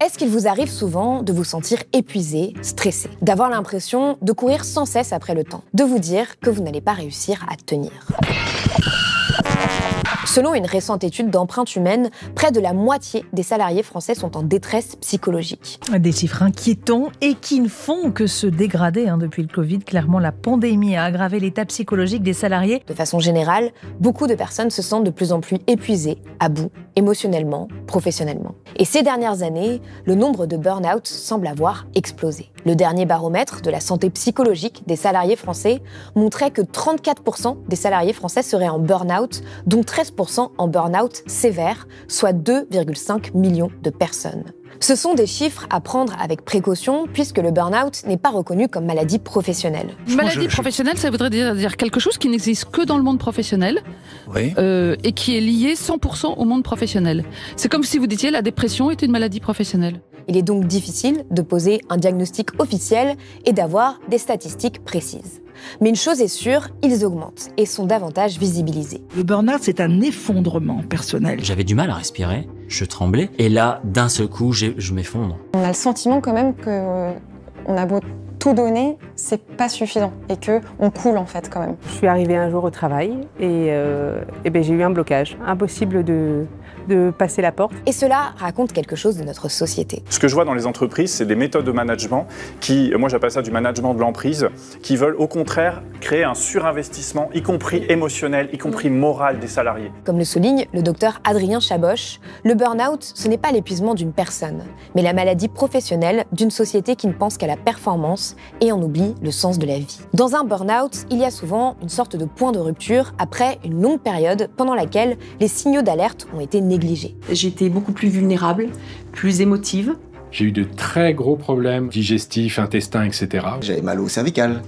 Est-ce qu'il vous arrive souvent de vous sentir épuisé, stressé, d'avoir l'impression de courir sans cesse après le temps, de vous dire que vous n'allez pas réussir à tenir ? Selon une récente étude d'Empreinte Humaine, près de la moitié des salariés français sont en détresse psychologique. Des chiffres inquiétants et qui ne font que se dégrader depuis le Covid. Clairement, la pandémie a aggravé l'état psychologique des salariés. De façon générale, beaucoup de personnes se sentent de plus en plus épuisées, à bout, émotionnellement, professionnellement. Et ces dernières années, le nombre de burn-out semble avoir explosé. Le dernier baromètre de la santé psychologique des salariés français montrait que 34% des salariés français seraient en burn-out, dont 13% en burn-out sévère, soit 2,5 millions de personnes. Ce sont des chiffres à prendre avec précaution puisque le burn-out n'est pas reconnu comme maladie professionnelle. Maladie professionnelle, ça voudrait dire quelque chose qui n'existe que dans le monde professionnel, Oui. Et qui est lié 100% au monde professionnel. C'est comme si vous disiez la dépression est une maladie professionnelle. Il est donc difficile de poser un diagnostic officiel et d'avoir des statistiques précises. Mais une chose est sûre, ils augmentent et sont davantage visibilisés. Le burn-out, c'est un effondrement personnel. J'avais du mal à respirer, je tremblais, et là, d'un seul coup, je m'effondre. On a le sentiment quand même qu'on a beau tout donner, c'est pas suffisant et qu'on coule en fait quand même. Je suis arrivée un jour au travail et j'ai eu un blocage. Impossible de passer la porte. Et cela raconte quelque chose de notre société. Ce que je vois dans les entreprises, c'est des méthodes de management qui, moi j'appelle ça du management de l'emprise, qui veulent au contraire créer un surinvestissement, y compris émotionnel, y compris moral des salariés. Comme le souligne le docteur Adrien Chaboch, le burn-out, ce n'est pas l'épuisement d'une personne, mais la maladie professionnelle d'une société qui ne pense qu'à la performance et en oublie le sens de la vie. Dans un burn-out, il y a souvent une sorte de point de rupture après une longue période pendant laquelle les signaux d'alerte ont été négligés. J'étais beaucoup plus vulnérable, plus émotive. J'ai eu de très gros problèmes digestifs, intestins, etc. J'avais mal au cervical.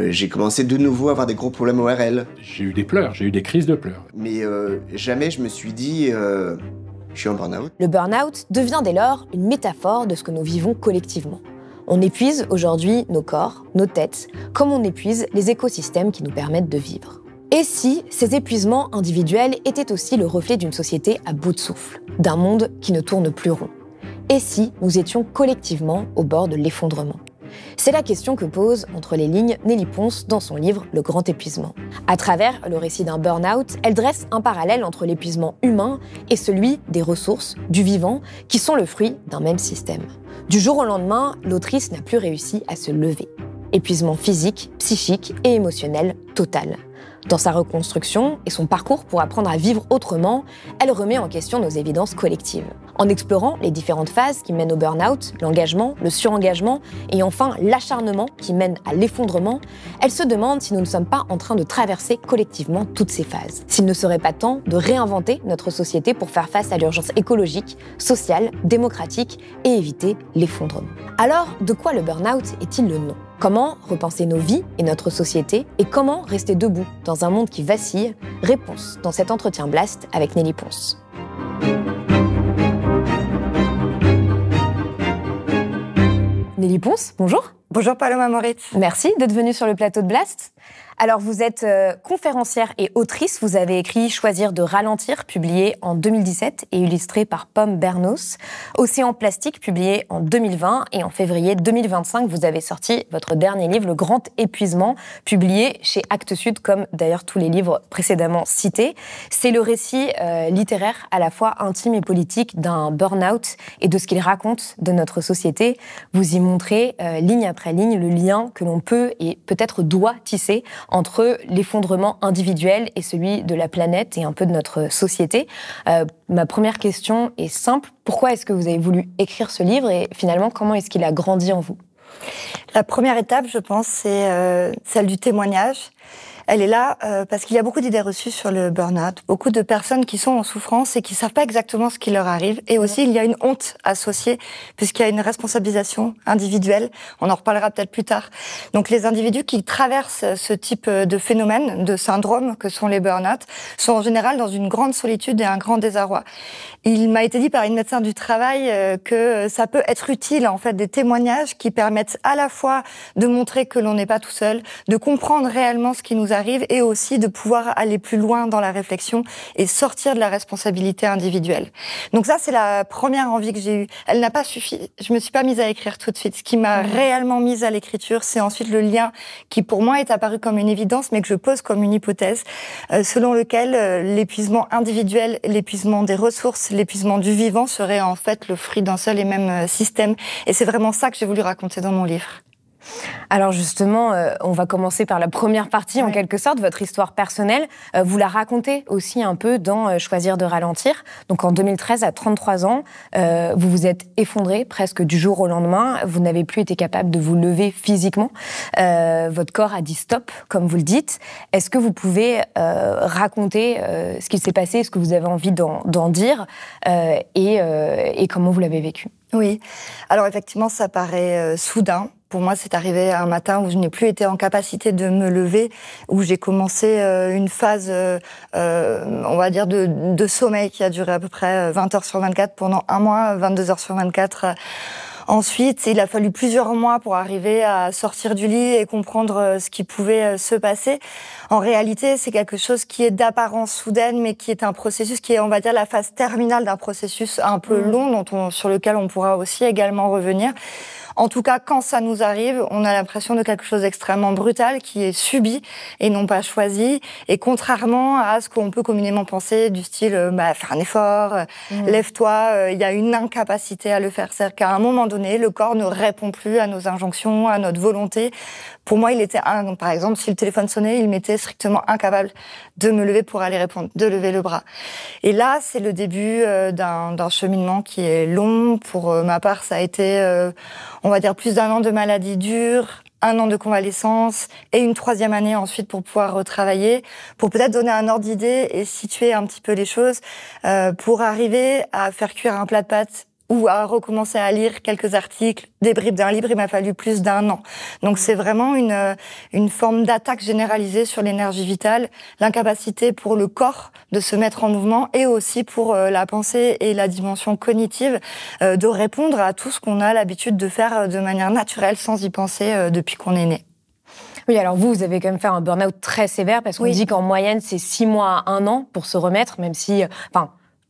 J'ai commencé de nouveau à avoir des gros problèmes ORL. J'ai eu des pleurs, j'ai eu des crises de pleurs. Mais jamais je me suis dit, je suis en burn-out. Le burn-out devient dès lors une métaphore de ce que nous vivons collectivement. On épuise aujourd'hui nos corps, nos têtes, comme on épuise les écosystèmes qui nous permettent de vivre. Et si ces épuisements individuels étaient aussi le reflet d'une société à bout de souffle, d'un monde qui ne tourne plus rond? Et si nous étions collectivement au bord de l'effondrement? C'est la question que pose entre les lignes Nelly Pons dans son livre Le Grand Épuisement. À travers le récit d'un burn-out, elle dresse un parallèle entre l'épuisement humain et celui des ressources, du vivant, qui sont le fruit d'un même système. Du jour au lendemain, l'autrice n'a plus réussi à se lever. Épuisement physique, psychique et émotionnel total. Dans sa reconstruction et son parcours pour apprendre à vivre autrement, elle remet en question nos évidences collectives. En explorant les différentes phases qui mènent au burn-out, l'engagement, le surengagement et enfin l'acharnement qui mène à l'effondrement, elle se demande si nous ne sommes pas en train de traverser collectivement toutes ces phases. S'il ne serait pas temps de réinventer notre société pour faire face à l'urgence écologique, sociale, démocratique et éviter l'effondrement. Alors, de quoi le burn-out est-il le nom ? Comment repenser nos vies et notre société et comment rester debout dans un monde qui vacille? Réponse dans cet entretien Blast avec Nelly Pons. Nelly Pons, bonjour. Bonjour Paloma Moritz. Merci d'être venue sur le plateau de Blast. Alors vous êtes conférencière et autrice, vous avez écrit Choisir de ralentir, publié en 2017 et illustré par Pomme Bernos. Océan plastique, publié en 2020 et en février 2025, vous avez sorti votre dernier livre, Le Grand Épuisement, publié chez Actes Sud, comme d'ailleurs tous les livres précédemment cités. C'est le récit littéraire à la fois intime et politique d'un burn-out et de ce qu'il raconte de notre société. Vous y montrez, ligne après ligne, le lien que l'on peut et peut-être doit tisser entre l'effondrement individuel et celui de la planète et un peu de notre société. Ma première question est simple. Pourquoi est-ce que vous avez voulu écrire ce livre et finalement, comment est-ce qu'il a grandi en vous? La première étape, je pense, c'est celle du témoignage. Elle est là parce qu'il y a beaucoup d'idées reçues sur le burn-out, beaucoup de personnes qui sont en souffrance et qui savent pas exactement ce qui leur arrive. Et aussi, il y a une honte associée puisqu'il y a une responsabilisation individuelle. On en reparlera peut-être plus tard. Donc, les individus qui traversent ce type de phénomène, de syndrome que sont les burn-out, sont en général dans une grande solitude et un grand désarroi. Il m'a été dit par une médecin du travail que ça peut être utile, en fait, des témoignages qui permettent à la fois de montrer que l'on n'est pas tout seul, de comprendre réellement ce qui nous nous arrive et aussi de pouvoir aller plus loin dans la réflexion et sortir de la responsabilité individuelle. Donc ça, c'est la première envie que j'ai eue. Elle n'a pas suffi. Je me suis pas mise à écrire tout de suite. Ce qui m'a réellement mise à l'écriture, c'est ensuite le lien qui, pour moi, est apparu comme une évidence, mais que je pose comme une hypothèse, selon lequel l'épuisement individuel, l'épuisement des ressources, l'épuisement du vivant serait en fait le fruit d'un seul et même système. Et c'est vraiment ça que j'ai voulu raconter dans mon livre. Alors justement, on va commencer par la première partie, en quelque sorte, votre histoire personnelle. Vous la racontez aussi un peu dans Choisir de ralentir. Donc en 2013, à 33 ans, vous vous êtes effondré presque du jour au lendemain. Vous n'avez plus été capable de vous lever physiquement. Votre corps a dit stop, comme vous le dites. Est-ce que vous pouvez raconter ce qui s'est passé, ce que vous avez envie d'en dire et comment vous l'avez vécu? Oui. Alors effectivement, ça paraît soudain. Pour moi, c'est arrivé un matin où je n'ai plus été en capacité de me lever, où j'ai commencé une phase, on va dire, de sommeil qui a duré à peu près 20 heures sur 24 pendant un mois, 22 heures sur 24. Ensuite, il a fallu plusieurs mois pour arriver à sortir du lit et comprendre ce qui pouvait se passer. En réalité, c'est quelque chose qui est d'apparence soudaine, mais qui est un processus qui est, on va dire, la phase terminale d'un processus un peu long, sur lequel on pourra aussi également revenir. En tout cas, quand ça nous arrive, on a l'impression de quelque chose d'extrêmement brutal qui est subi et non pas choisi. Et contrairement à ce qu'on peut communément penser du style fais un effort, lève-toi, il y a une incapacité à le faire. C'est-à-dire qu'à un moment donné, le corps ne répond plus à nos injonctions, à notre volonté. Pour moi, par exemple, si le téléphone sonnait, il m'était strictement incapable de me lever pour aller répondre, de lever le bras. Et là, c'est le début d'un cheminement qui est long. Pour ma part, ça a été, on va dire, plus d'un an de maladie dure, un an de convalescence et une 3e année ensuite pour pouvoir retravailler, pour peut-être donner un ordre d'idée et situer un petit peu les choses, pour arriver à faire cuire un plat de pâtes ou à recommencer à lire quelques articles, des bribes d'un livre, il m'a fallu plus d'un an. Donc c'est vraiment une forme d'attaque généralisée sur l'énergie vitale, l'incapacité pour le corps de se mettre en mouvement et aussi pour la pensée et la dimension cognitive de répondre à tout ce qu'on a l'habitude de faire de manière naturelle sans y penser depuis qu'on est né. Oui, alors vous avez quand même fait un burn-out très sévère parce qu'on dit qu'en moyenne c'est 6 mois à 1 an pour se remettre, même si...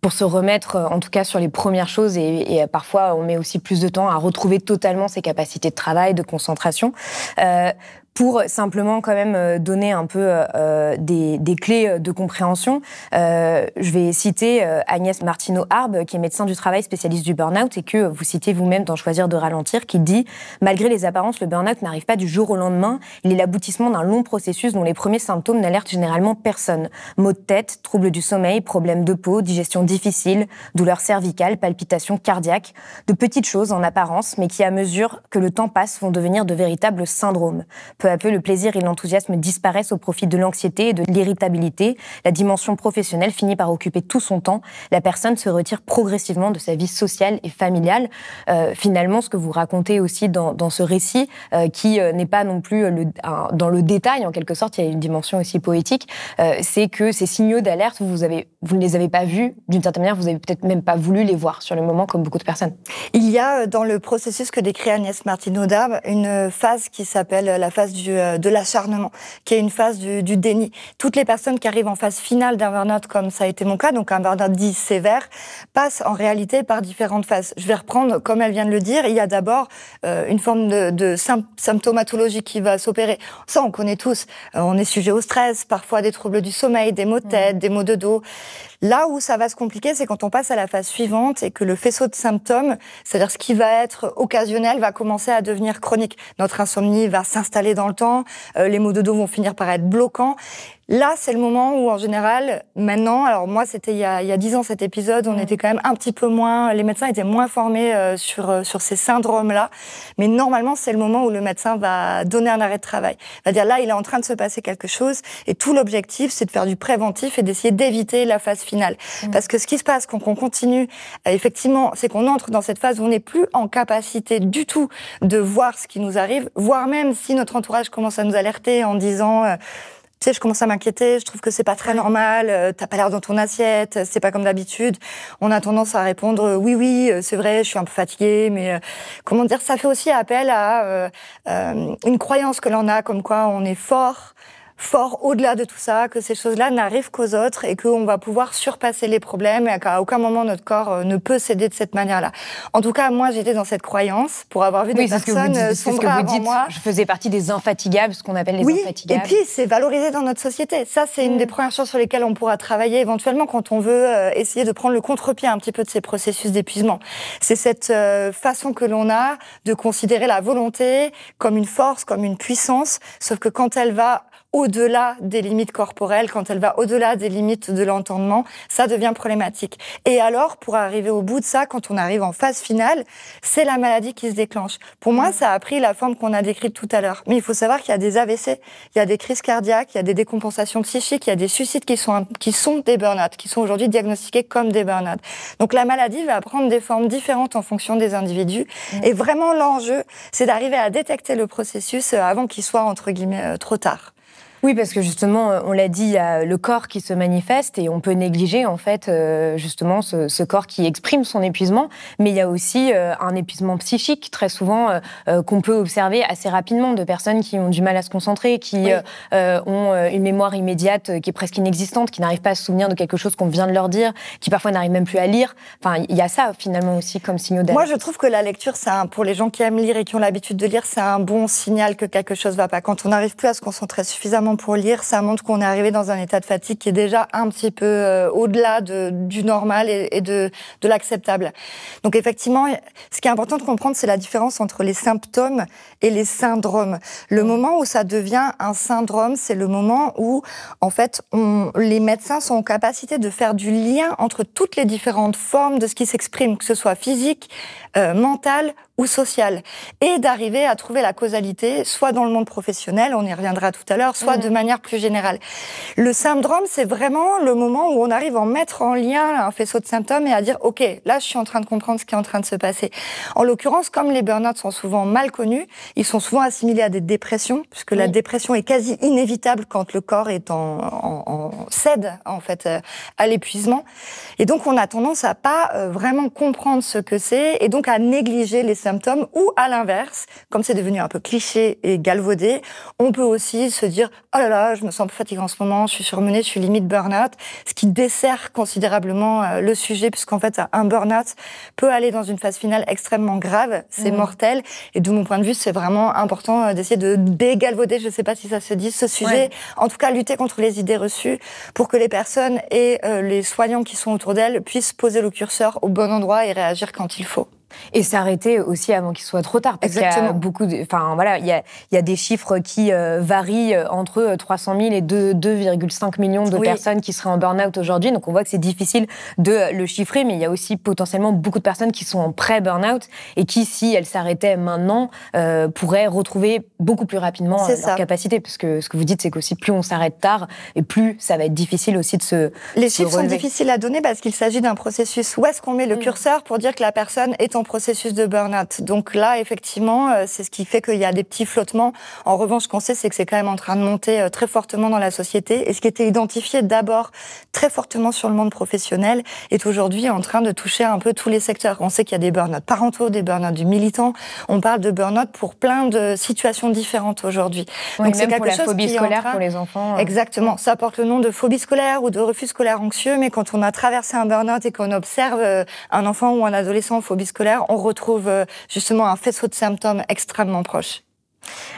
pour se remettre, en tout cas, sur les premières choses. Et parfois, on met aussi plus de temps à retrouver totalement ses capacités de travail, de concentration. Pour simplement quand même donner un peu des clés de compréhension, je vais citer Agnès Martineau-Arbe, qui est médecin du travail, spécialiste du burn-out, et que vous citez vous-même dans Choisir de ralentir, qui dit « Malgré les apparences, le burn-out n'arrive pas du jour au lendemain. Il est l'aboutissement d'un long processus dont les premiers symptômes n'alertent généralement personne. Maux de tête, troubles du sommeil, problèmes de peau, digestion difficile, douleurs cervicales, palpitations cardiaques. De petites choses en apparence, mais qui, à mesure que le temps passe, vont devenir de véritables syndromes. Peu à peu, le plaisir et l'enthousiasme disparaissent au profit de l'anxiété et de l'irritabilité. La dimension professionnelle finit par occuper tout son temps. La personne se retire progressivement de sa vie sociale et familiale. » Finalement, ce que vous racontez aussi dans ce récit, qui n'est pas non plus dans le détail, en quelque sorte, il y a une dimension aussi poétique, c'est que ces signaux d'alerte, vous ne les avez pas vus, d'une certaine manière, vous n'avez peut-être même pas voulu les voir sur le moment, comme beaucoup de personnes. Il y a, dans le processus que décrit Agnès Martineau-Arbe, une phase qui s'appelle la phase de l'acharnement, qui est une phase du déni. Toutes les personnes qui arrivent en phase finale d'un burn-out, comme ça a été mon cas, donc un burn-out dit sévère, passent en réalité par différentes phases. Je vais reprendre, comme elle vient de le dire, il y a d'abord une forme de symptomatologie qui va s'opérer. Ça, on connaît tous. On est sujet au stress, parfois des troubles du sommeil, des maux de tête, des maux de dos. Là où ça va se compliquer, c'est quand on passe à la phase suivante et que le faisceau de symptômes, c'est-à-dire ce qui va être occasionnel, va commencer à devenir chronique. Notre insomnie va s'installer dans le temps, les maux de dos vont finir par être bloquants. Là, c'est le moment où, en général, maintenant, alors moi, c'était il y a 10 ans cet épisode, on était quand même un petit peu moins, les médecins étaient moins formés sur ces syndromes-là, mais normalement, c'est le moment où le médecin va donner un arrêt de travail. Il va dire, là, il est en train de se passer quelque chose, et tout l'objectif, c'est de faire du préventif et d'essayer d'éviter la phase finale. Parce que ce qui se passe quand on continue, effectivement, c'est qu'on entre dans cette phase où on n'est plus en capacité du tout de voir ce qui nous arrive, voire même si notre entourage commence à nous alerter en disant... Tu sais, je commence à m'inquiéter, je trouve que c'est pas très normal, t'as pas l'air dans ton assiette, c'est pas comme d'habitude. On a tendance à répondre oui, c'est vrai, je suis un peu fatiguée, mais comment dire, ça fait aussi appel à une croyance que l'on a comme quoi on est fort, fort au-delà de tout ça, que ces choses-là n'arrivent qu'aux autres et qu'on va pouvoir surpasser les problèmes et qu'à aucun moment notre corps ne peut céder de cette manière-là. En tout cas, moi, j'étais dans cette croyance pour avoir vu des personnes sombrer avant moi. Je faisais partie des infatigables, ce qu'on appelle les infatigables. Et puis, c'est valorisé dans notre société. Ça, c'est une des premières choses sur lesquelles on pourra travailler éventuellement quand on veut essayer de prendre le contre-pied un petit peu de ces processus d'épuisement. C'est cette façon que l'on a de considérer la volonté comme une force, comme une puissance, sauf que quand elle va au-delà des limites corporelles, quand elle va au-delà des limites de l'entendement, ça devient problématique. Et alors, pour arriver au bout de ça, quand on arrive en phase finale, c'est la maladie qui se déclenche. Pour moi, ça a pris la forme qu'on a décrite tout à l'heure. Mais il faut savoir qu'il y a des AVC, il y a des crises cardiaques, il y a des décompensations psychiques, il y a des suicides qui sont des burn-out, qui sont aujourd'hui diagnostiqués comme des burn-out. Donc la maladie va prendre des formes différentes en fonction des individus. Et vraiment, l'enjeu, c'est d'arriver à détecter le processus avant qu'il soit, entre guillemets, trop tard. Oui, parce que justement, on l'a dit, il y a le corps qui se manifeste et on peut négliger en fait justement ce corps qui exprime son épuisement, mais il y a aussi un épuisement psychique très souvent qu'on peut observer assez rapidement de personnes qui ont du mal à se concentrer, qui ont une mémoire immédiate qui est presque inexistante, qui n'arrivent pas à se souvenir de quelque chose qu'on vient de leur dire, qui parfois n'arrivent même plus à lire. Enfin, il y a ça finalement aussi comme signaux d'alerte. Moi, je trouve que la lecture, pour les gens qui aiment lire et qui ont l'habitude de lire, c'est un bon signal que quelque chose va pas. Quand on n'arrive plus à se concentrer suffisamment pour lire, ça montre qu'on est arrivé dans un état de fatigue qui est déjà un petit peu au-delà du normal et de l'acceptable. Donc effectivement, ce qui est important de comprendre, c'est la différence entre les symptômes et les syndromes. Le moment où ça devient un syndrome, c'est le moment où, en fait, les médecins sont en capacité de faire du lien entre toutes les différentes formes de ce qui s'exprime, que ce soit physique, mental ou social, et d'arriver à trouver la causalité, soit dans le monde professionnel, on y reviendra tout à l'heure, soit de manière plus générale. Le syndrome, c'est vraiment le moment où on arrive à mettre en lien un faisceau de symptômes et à dire « Ok, là, je suis en train de comprendre ce qui est en train de se passer ». En l'occurrence, comme les burn-out sont souvent mal connus, ils sont souvent assimilés à des dépressions, puisque la dépression est quasi inévitable quand le corps est cède, en fait, à l'épuisement. Et donc, on a tendance à pas vraiment comprendre ce que c'est, et donc à négliger les symptômes, ou à l'inverse, comme c'est devenu un peu cliché et galvaudé, on peut aussi se dire « Oh là là, je me sens un peu fatiguée en ce moment, je suis surmenée, je suis limite burn-out », ce qui dessert considérablement le sujet, puisqu'en fait, un burn-out peut aller dans une phase finale extrêmement grave, c'est mortel, et de mon point de vue, c'est vraiment important d'essayer de dégalvauder, je ne sais pas si ça se dit, ce sujet, en tout cas lutter contre les idées reçues, pour que les personnes et les soignants qui sont autour d'elles puissent poser le curseur au bon endroit et réagir quand il faut. Et s'arrêter aussi avant qu'il soit trop tard. Parce qu'il y a beaucoup il y a des chiffres qui varient entre 300 000 et 2,5 millions de personnes qui seraient en burn-out aujourd'hui. Donc on voit que c'est difficile de le chiffrer, mais il y a aussi potentiellement beaucoup de personnes qui sont en pré-burn-out et qui, si elles s'arrêtaient maintenant, pourraient retrouver beaucoup plus rapidement leur capacité. Parce que ce que vous dites, c'est qu'aussi plus on s'arrête tard, et plus ça va être difficile aussi de se Les chiffres sont difficiles à donner parce qu'il s'agit d'un processus. Où est-ce qu'on met le curseur pour dire que la personne est en processus de burn-out? Donc là, effectivement, c'est ce qui fait qu'il y a des petits flottements. En revanche, ce qu'on sait, c'est que c'est quand même en train de monter très fortement dans la société. Et ce qui était identifié d'abord très fortement sur le monde professionnel est aujourd'hui en train de toucher un peu tous les secteurs. On sait qu'il y a des burn-out parentaux, des burn-out du militant. On parle de burn-out pour plein de situations différentes aujourd'hui. Donc c'est quelque chose pour la phobie scolaire pour les enfants. Exactement. Ça porte le nom de phobie scolaire ou de refus scolaire anxieux, mais quand on a traversé un burn-out et qu'on observe un enfant ou un adolescent en phobie scolaire, on retrouve justement un faisceau de symptômes extrêmement proches.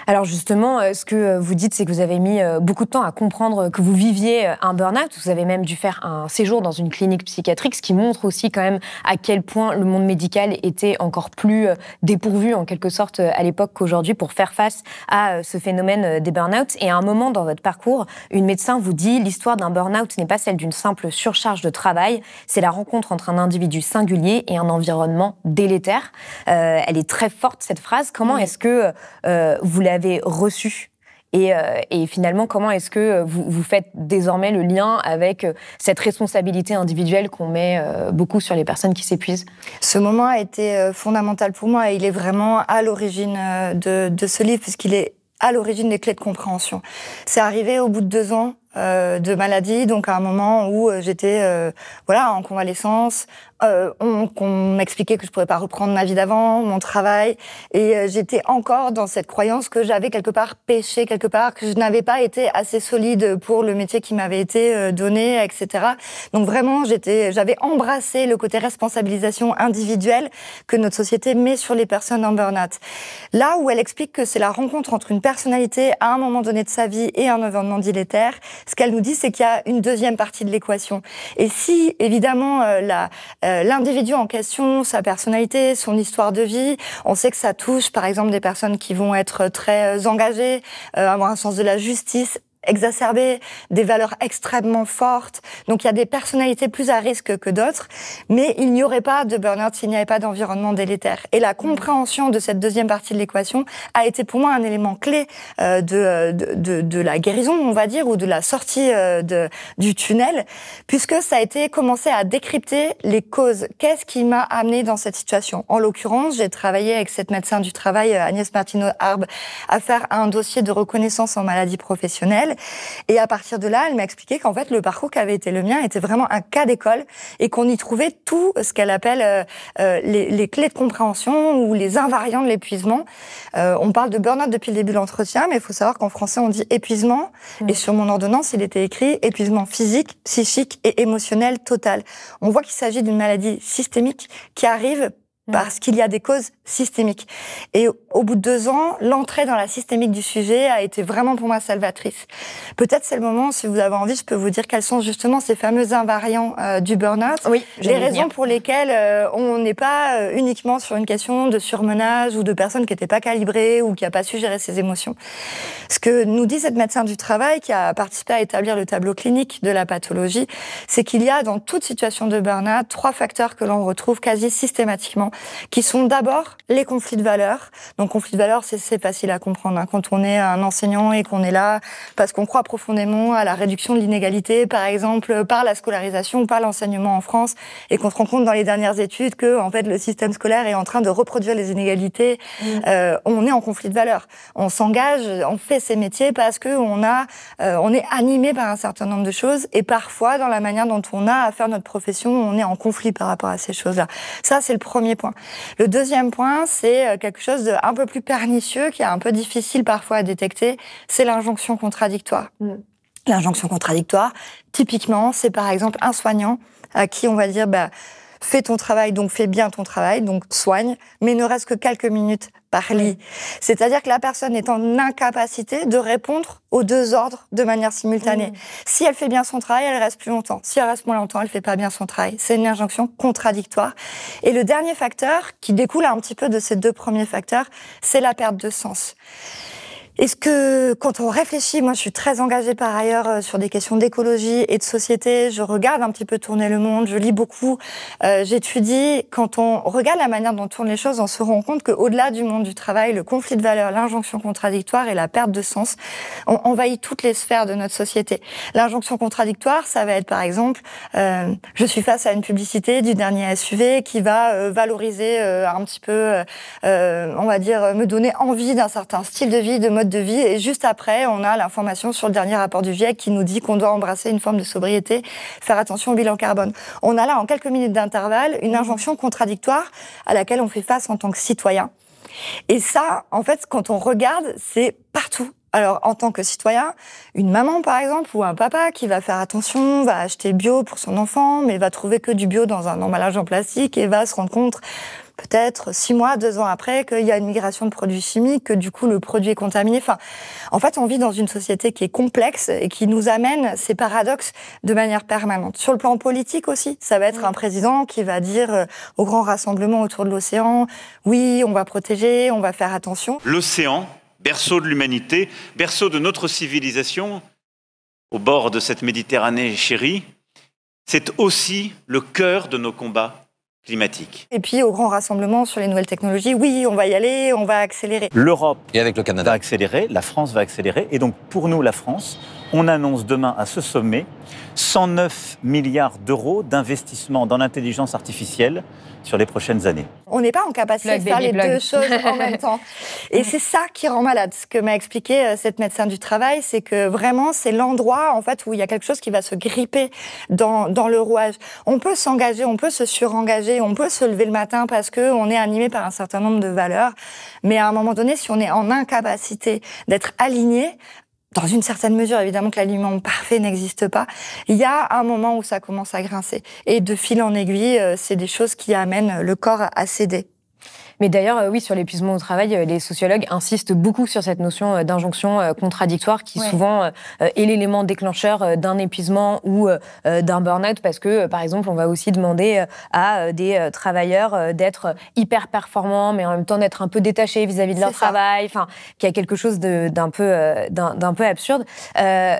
Alors justement, ce que vous dites, c'est que vous avez mis beaucoup de temps à comprendre que vous viviez un burn-out. Vous avez même dû faire un séjour dans une clinique psychiatrique, ce qui montre aussi quand même à quel point le monde médical était encore plus dépourvu en quelque sorte à l'époque qu'aujourd'hui pour faire face à ce phénomène des burn-out. Et à un moment dans votre parcours, une médecin vous dit « L'histoire d'un burn-out n'est pas celle d'une simple surcharge de travail, c'est la rencontre entre un individu singulier et un environnement délétère ». Elle est très forte cette phrase. Comment est-ce que vous l'avez reçu et finalement, comment est-ce que vous faites désormais le lien avec cette responsabilité individuelle qu'on met beaucoup sur les personnes qui s'épuisent? Ce moment a été fondamental pour moi et il est vraiment à l'origine de ce livre, puisqu'il est à l'origine des clés de compréhension. C'est arrivé au bout de 2 ans de maladie, donc à un moment où j'étais en convalescence, qu'on m'expliquait que je pourrais pas reprendre ma vie d'avant, mon travail, et j'étais encore dans cette croyance que j'avais quelque part péché, quelque part, que je n'avais pas été assez solide pour le métier qui m'avait été donné, etc. Donc vraiment, j'avais embrassé le côté responsabilisation individuelle que notre société met sur les personnes en burn-out. Là où elle explique que c'est la rencontre entre une personnalité à un moment donné de sa vie et un environnement délétère, ce qu'elle nous dit, c'est qu'il y a une deuxième partie de l'équation. Et si, évidemment, l'individu en question, sa personnalité, son histoire de vie, on sait que ça touche, par exemple, des personnes qui vont être très engagées, avoir un sens de la justice exacerbé, des valeurs extrêmement fortes. Donc il y a des personnalités plus à risque que d'autres, mais il n'y aurait pas de burn-out s'il n'y avait pas d'environnement délétère. Et la compréhension de cette deuxième partie de l'équation a été pour moi un élément clé de la guérison, on va dire, ou de la sortie du tunnel, puisque ça a été commencé à décrypter les causes. Qu'est-ce qui m'a amené dans cette situation? En l'occurrence, j'ai travaillé avec cette médecin du travail, Agnès Martineau-Arbe, à faire un dossier de reconnaissance en maladie professionnelle. Et à partir de là, elle m'a expliqué qu'en fait, le parcours qui avait été le mien était vraiment un cas d'école et qu'on y trouvait tout ce qu'elle appelle les clés de compréhension ou les invariants de l'épuisement. On parle de burn-out depuis le début de l'entretien, mais il faut savoir qu'en français, on dit épuisement. Et sur mon ordonnance, il était écrit épuisement physique, psychique et émotionnel total. On voit qu'il s'agit d'une maladie systémique qui arrive parce qu'il y a des causes systémiques. Et au bout de 2 ans, l'entrée dans la systémique du sujet a été vraiment pour moi salvatrice. Peut-être c'est le moment, si vous avez envie, je peux vous dire quels sont justement ces fameux invariants du burn-out. Oui, les raisons pour lesquelles on n'est pas uniquement sur une question de surmenage ou de personnes qui n'étaient pas calibrées ou qui n'ont pas su gérer ses émotions. Ce que nous dit cette médecin du travail qui a participé à établir le tableau clinique de la pathologie, c'est qu'il y a dans toute situation de burn-out 3 facteurs que l'on retrouve quasi systématiquement, qui sont d'abord les conflits de valeurs. Donc, conflits de valeurs, c'est facile à comprendre. Hein. Quand on est un enseignant et qu'on est là parce qu'on croit profondément à la réduction de l'inégalité, par exemple, par la scolarisation ou par l'enseignement en France, et qu'on se rend compte dans les dernières études que, en fait, le système scolaire est en train de reproduire les inégalités, on est en conflit de valeurs. On s'engage, on fait ces métiers parce que on est animé par un certain nombre de choses, et parfois, dans la manière dont on a à faire notre profession, on est en conflit par rapport à ces choses-là. Ça, c'est le premier point. Le deuxième point, c'est quelque chose d'un peu plus pernicieux, qui est un peu difficile parfois à détecter, c'est l'injonction contradictoire. L'injonction contradictoire, typiquement, c'est par exemple un soignant à qui on va dire fais ton travail, donc fais bien ton travail, donc soigne, mais ne reste que quelques minutes par lit. C'est-à-dire que la personne est en incapacité de répondre aux 2 ordres de manière simultanée. Si elle fait bien son travail, elle reste plus longtemps. Si elle reste moins longtemps, elle fait pas bien son travail. C'est une injonction contradictoire. Et le dernier facteur, qui découle un petit peu de ces 2 premiers facteurs, c'est la perte de sens. Est-ce que, quand on réfléchit, moi je suis très engagée par ailleurs sur des questions d'écologie et de société, je regarde un petit peu tourner le monde, je lis beaucoup, j'étudie. Quand on regarde la manière dont tournent les choses, on se rend compte qu'au-delà du monde du travail, le conflit de valeurs, l'injonction contradictoire et la perte de sens ont envahi toutes les sphères de notre société. L'injonction contradictoire, ça va être par exemple, je suis face à une publicité du dernier SUV qui va valoriser un petit peu, on va dire, me donner envie d'un certain style de vie, de mode de vie, et juste après, on a l'information sur le dernier rapport du GIEC qui nous dit qu'on doit embrasser une forme de sobriété, faire attention au bilan carbone. On a là, en quelques minutes d'intervalle, une injonction contradictoire à laquelle on fait face en tant que citoyen. Et ça, en fait, quand on regarde, c'est partout. Alors, en tant que citoyen, une maman, par exemple, ou un papa qui va faire attention, va acheter bio pour son enfant, mais va trouver que du bio dans un emballage en plastique et va se rendre compte, peut-être 6 mois, 2 ans après, qu'il y a une migration de produits chimiques, que du coup, le produit est contaminé. Enfin, en fait, on vit dans une société qui est complexe et qui nous amène ces paradoxes de manière permanente. Sur le plan politique aussi, ça va être un président qui va dire au grand rassemblement autour de l'océan, oui, on va protéger, on va faire attention. L'océan, berceau de l'humanité, berceau de notre civilisation, au bord de cette Méditerranée chérie, c'est aussi le cœur de nos combats climatiques. Et puis au grand rassemblement sur les nouvelles technologies, oui, on va y aller, on va accélérer. L'Europe et avec le Canada va accélérer, la France va accélérer, et donc pour nous, la France, on annonce demain à ce sommet 109 milliards d'euros d'investissement dans l'intelligence artificielle sur les prochaines années. On n'est pas en capacité de faire les deux choses en même temps. Et c'est ça qui rend malade. Ce que m'a expliqué cette médecin du travail, c'est que vraiment, c'est l'endroit en fait, où il y a quelque chose qui va se gripper dans le rouage. On peut s'engager, on peut se surengager, on peut se lever le matin parce qu'on est animé par un certain nombre de valeurs. Mais à un moment donné, si on est en incapacité d'être aligné, dans une certaine mesure, évidemment que l'alignement parfait n'existe pas, il y a un moment où ça commence à grincer. Et de fil en aiguille, c'est des choses qui amènent le corps à céder. Mais d'ailleurs, oui, sur l'épuisement au travail, les sociologues insistent beaucoup sur cette notion d'injonction contradictoire qui souvent est l'élément déclencheur d'un épuisement ou d'un burn-out parce que, par exemple, on va aussi demander à des travailleurs d'être hyper performants, mais en même temps d'être un peu détachés vis-à-vis de leur travail, enfin, qu'il y a quelque chose d'un peu absurde.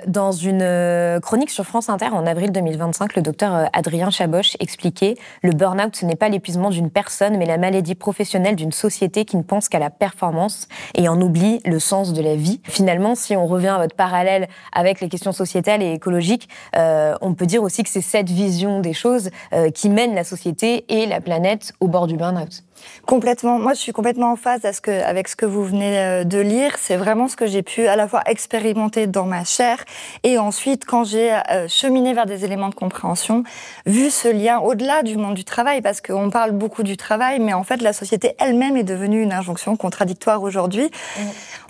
Dans une chronique sur France Inter en avril 2025, le docteur Adrien Chaboch expliquait « Le burn-out, ce n'est pas l'épuisement d'une personne, mais la maladie professionnelle d'une société qui ne pense qu'à la performance et en oublie le sens de la vie. » Finalement, si on revient à votre parallèle avec les questions sociétales et écologiques, on peut dire aussi que c'est cette vision des choses qui mène la société et la planète au bord du burn-out. Complètement. Moi, je suis complètement en phase avec ce que vous venez de lire. C'est vraiment ce que j'ai pu à la fois expérimenter dans ma chair et ensuite, quand j'ai cheminé vers des éléments de compréhension, vu ce lien au-delà du monde du travail, parce qu'on parle beaucoup du travail, mais en fait, la société elle-même est devenue une injonction contradictoire aujourd'hui.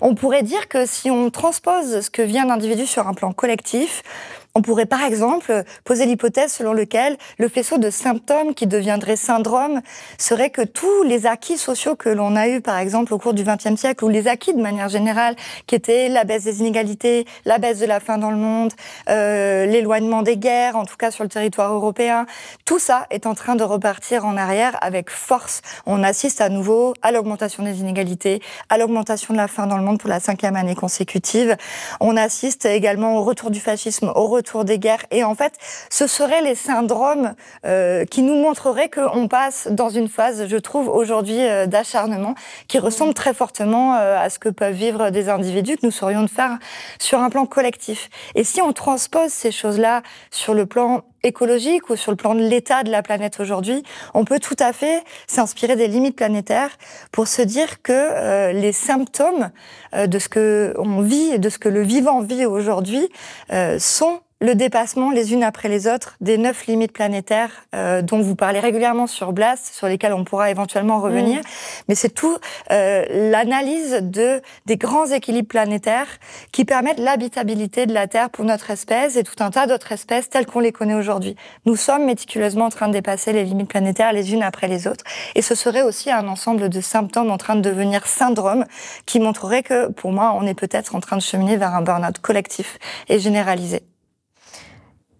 On pourrait dire que si on transpose ce que vient d'individu sur un plan collectif, on pourrait par exemple poser l'hypothèse selon laquelle le faisceau de symptômes qui deviendrait syndrome serait que tous les acquis sociaux que l'on a eus par exemple au cours du XXe siècle, ou les acquis de manière générale, qui étaient la baisse des inégalités, la baisse de la faim dans le monde, l'éloignement des guerres, en tout cas sur le territoire européen, tout ça est en train de repartir en arrière avec force. On assiste à nouveau à l'augmentation des inégalités, à l'augmentation de la faim dans le monde pour la 5e année consécutive. On assiste également au retour du fascisme, au retour des guerres. Et en fait, ce seraient les syndromes qui nous montreraient qu'on passe dans une phase, je trouve, aujourd'hui d'acharnement, qui ressemble très fortement à ce que peuvent vivre des individus que nous serions de faire sur un plan collectif. Et si on transpose ces choses-là sur le plan écologique ou sur le plan de l'état de la planète aujourd'hui, on peut tout à fait s'inspirer des limites planétaires pour se dire que les symptômes de ce que on vit et de ce que le vivant vit aujourd'hui sont le dépassement les unes après les autres des 9 limites planétaires dont vous parlez régulièrement sur Blast, sur lesquelles on pourra éventuellement revenir. Mais c'est tout l'analyse des grands équilibres planétaires qui permettent l'habitabilité de la Terre pour notre espèce et tout un tas d'autres espèces telles qu'on les connaît aujourd'hui. Nous sommes méticuleusement en train de dépasser les limites planétaires les unes après les autres. Et ce serait aussi un ensemble de symptômes en train de devenir syndrome qui montrerait que, pour moi, on est peut-être en train de cheminer vers un burn-out collectif et généralisé.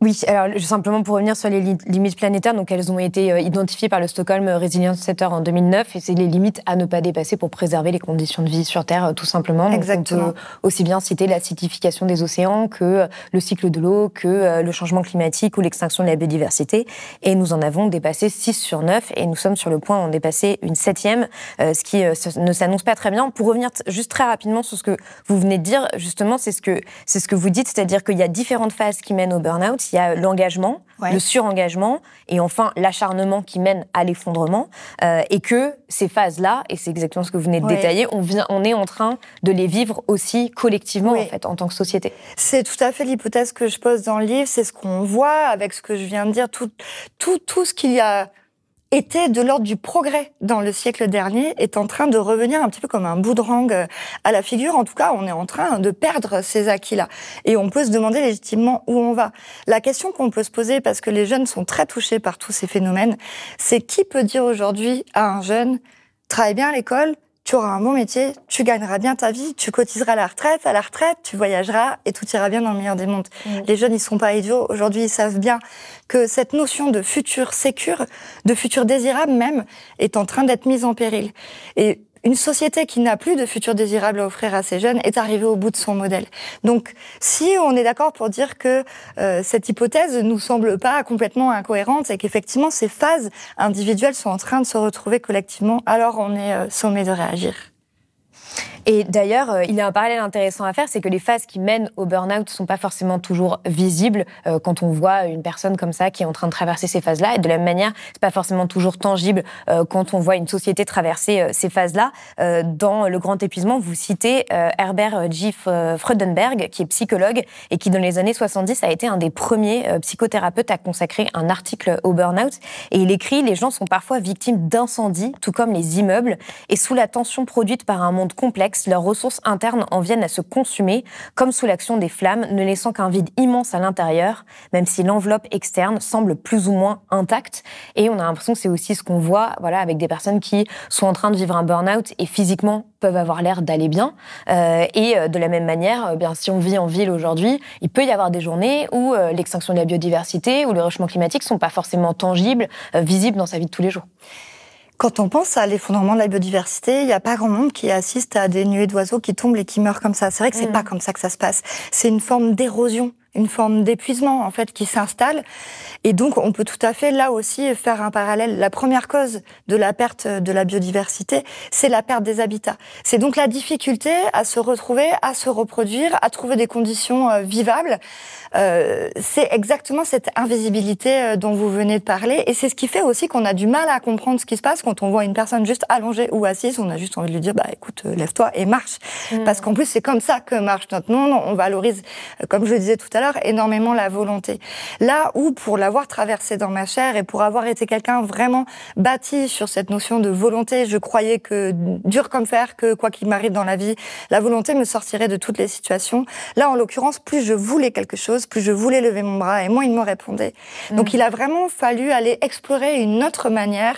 Oui, alors simplement pour revenir sur les limites planétaires, donc elles ont été identifiées par le Stockholm Resilience Center en 2009 et c'est les limites à ne pas dépasser pour préserver les conditions de vie sur Terre, tout simplement. Donc exactement. On peut aussi bien citer l'acidification des océans que le cycle de l'eau, que le changement climatique ou l'extinction de la biodiversité. Et nous en avons dépassé 6 sur 9 et nous sommes sur le point d'en dépasser une 7e, ce qui ne s'annonce pas très bien. Pour revenir juste très rapidement sur ce que vous venez de dire, justement, c'est ce que vous dites, c'est-à-dire qu'il y a différentes phases qui mènent au burn-out. Il y a l'engagement, le surengagement et enfin l'acharnement qui mène à l'effondrement et que ces phases-là, et c'est exactement ce que vous venez de détailler, on est en train de les vivre aussi collectivement en fait, en tant que société. C'est tout à fait l'hypothèse que je pose dans le livre, c'est ce qu'on voit avec ce que je viens de dire, tout ce qu'il y a était de l'ordre du progrès dans le siècle dernier, est en train de revenir un petit peu comme un boomerang à la figure. En tout cas, on est en train de perdre ces acquis-là. Et on peut se demander légitimement où on va. La question qu'on peut se poser, parce que les jeunes sont très touchés par tous ces phénomènes, c'est qui peut dire aujourd'hui à un jeune « travaille bien à l'école », tu auras un bon métier, tu gagneras bien ta vie, tu cotiseras à la retraite, tu voyageras et tout ira bien dans le meilleur des mondes. Les jeunes, ils sont pas idiots. Aujourd'hui, ils savent bien que cette notion de futur sécure, de futur désirable même, est en train d'être mise en péril. Et une société qui n'a plus de futur désirable à offrir à ses jeunes est arrivée au bout de son modèle. Donc, si on est d'accord pour dire que cette hypothèse ne nous semble pas complètement incohérente et qu'effectivement ces phases individuelles sont en train de se retrouver collectivement, alors on est sommé de réagir. Et d'ailleurs, il y a un parallèle intéressant à faire, c'est que les phases qui mènent au burn-out ne sont pas forcément toujours visibles quand on voit une personne comme ça qui est en train de traverser ces phases-là. Et de la même manière, c'est pas forcément toujours tangible quand on voit une société traverser ces phases-là. Dans Le Grand Épuisement, vous citez Herbert G. Freudenberg, qui est psychologue et qui, dans les années 70, a été un des premiers psychothérapeutes à consacrer un article au burn-out. Et il écrit « Les gens sont parfois victimes d'incendies, tout comme les immeubles, et sous la tension produite par un monde complexe, leurs ressources internes en viennent à se consumer, comme sous l'action des flammes, ne laissant qu'un vide immense à l'intérieur, même si l'enveloppe externe semble plus ou moins intacte. » Et on a l'impression que c'est aussi ce qu'on voit, voilà, avec des personnes qui sont en train de vivre un burn-out et physiquement peuvent avoir l'air d'aller bien. Et de la même manière, bien, si on vit en ville aujourd'hui, il peut y avoir des journées où l'extinction de la biodiversité ou le réchauffement climatique ne sont pas forcément tangibles, visibles dans sa vie de tous les jours. Quand on pense à l'effondrement de la biodiversité, il n'y a pas grand monde qui assiste à des nuées d'oiseaux qui tombent et qui meurent comme ça. C'est vrai que c'est pas comme ça que ça se passe. C'est une forme d'érosion, une forme d'épuisement en fait qui s'installe. Et donc on peut tout à fait là aussi faire un parallèle. La première cause de la perte de la biodiversité, c'est la perte des habitats. C'est donc la difficulté à se retrouver, à se reproduire, à trouver des conditions vivables. C'est exactement cette invisibilité dont vous venez de parler. Et c'est ce qui fait aussi qu'on a du mal à comprendre ce qui se passe quand on voit une personne juste allongée ou assise. On a juste envie de lui dire, bah écoute, lève-toi et marche. Parce qu'en plus, c'est comme ça que marche notre monde. On valorise, comme je le disais tout à l'heure, énormément la volonté. Là où, pour l'avoir traversé dans ma chair et pour avoir été quelqu'un vraiment bâti sur cette notion de volonté, je croyais que, dur comme fer, que quoi qu'il m'arrive dans la vie, la volonté me sortirait de toutes les situations. Là, en l'occurrence, plus je voulais quelque chose, plus je voulais lever mon bras et moins il me répondait. Donc il a vraiment fallu aller explorer une autre manière,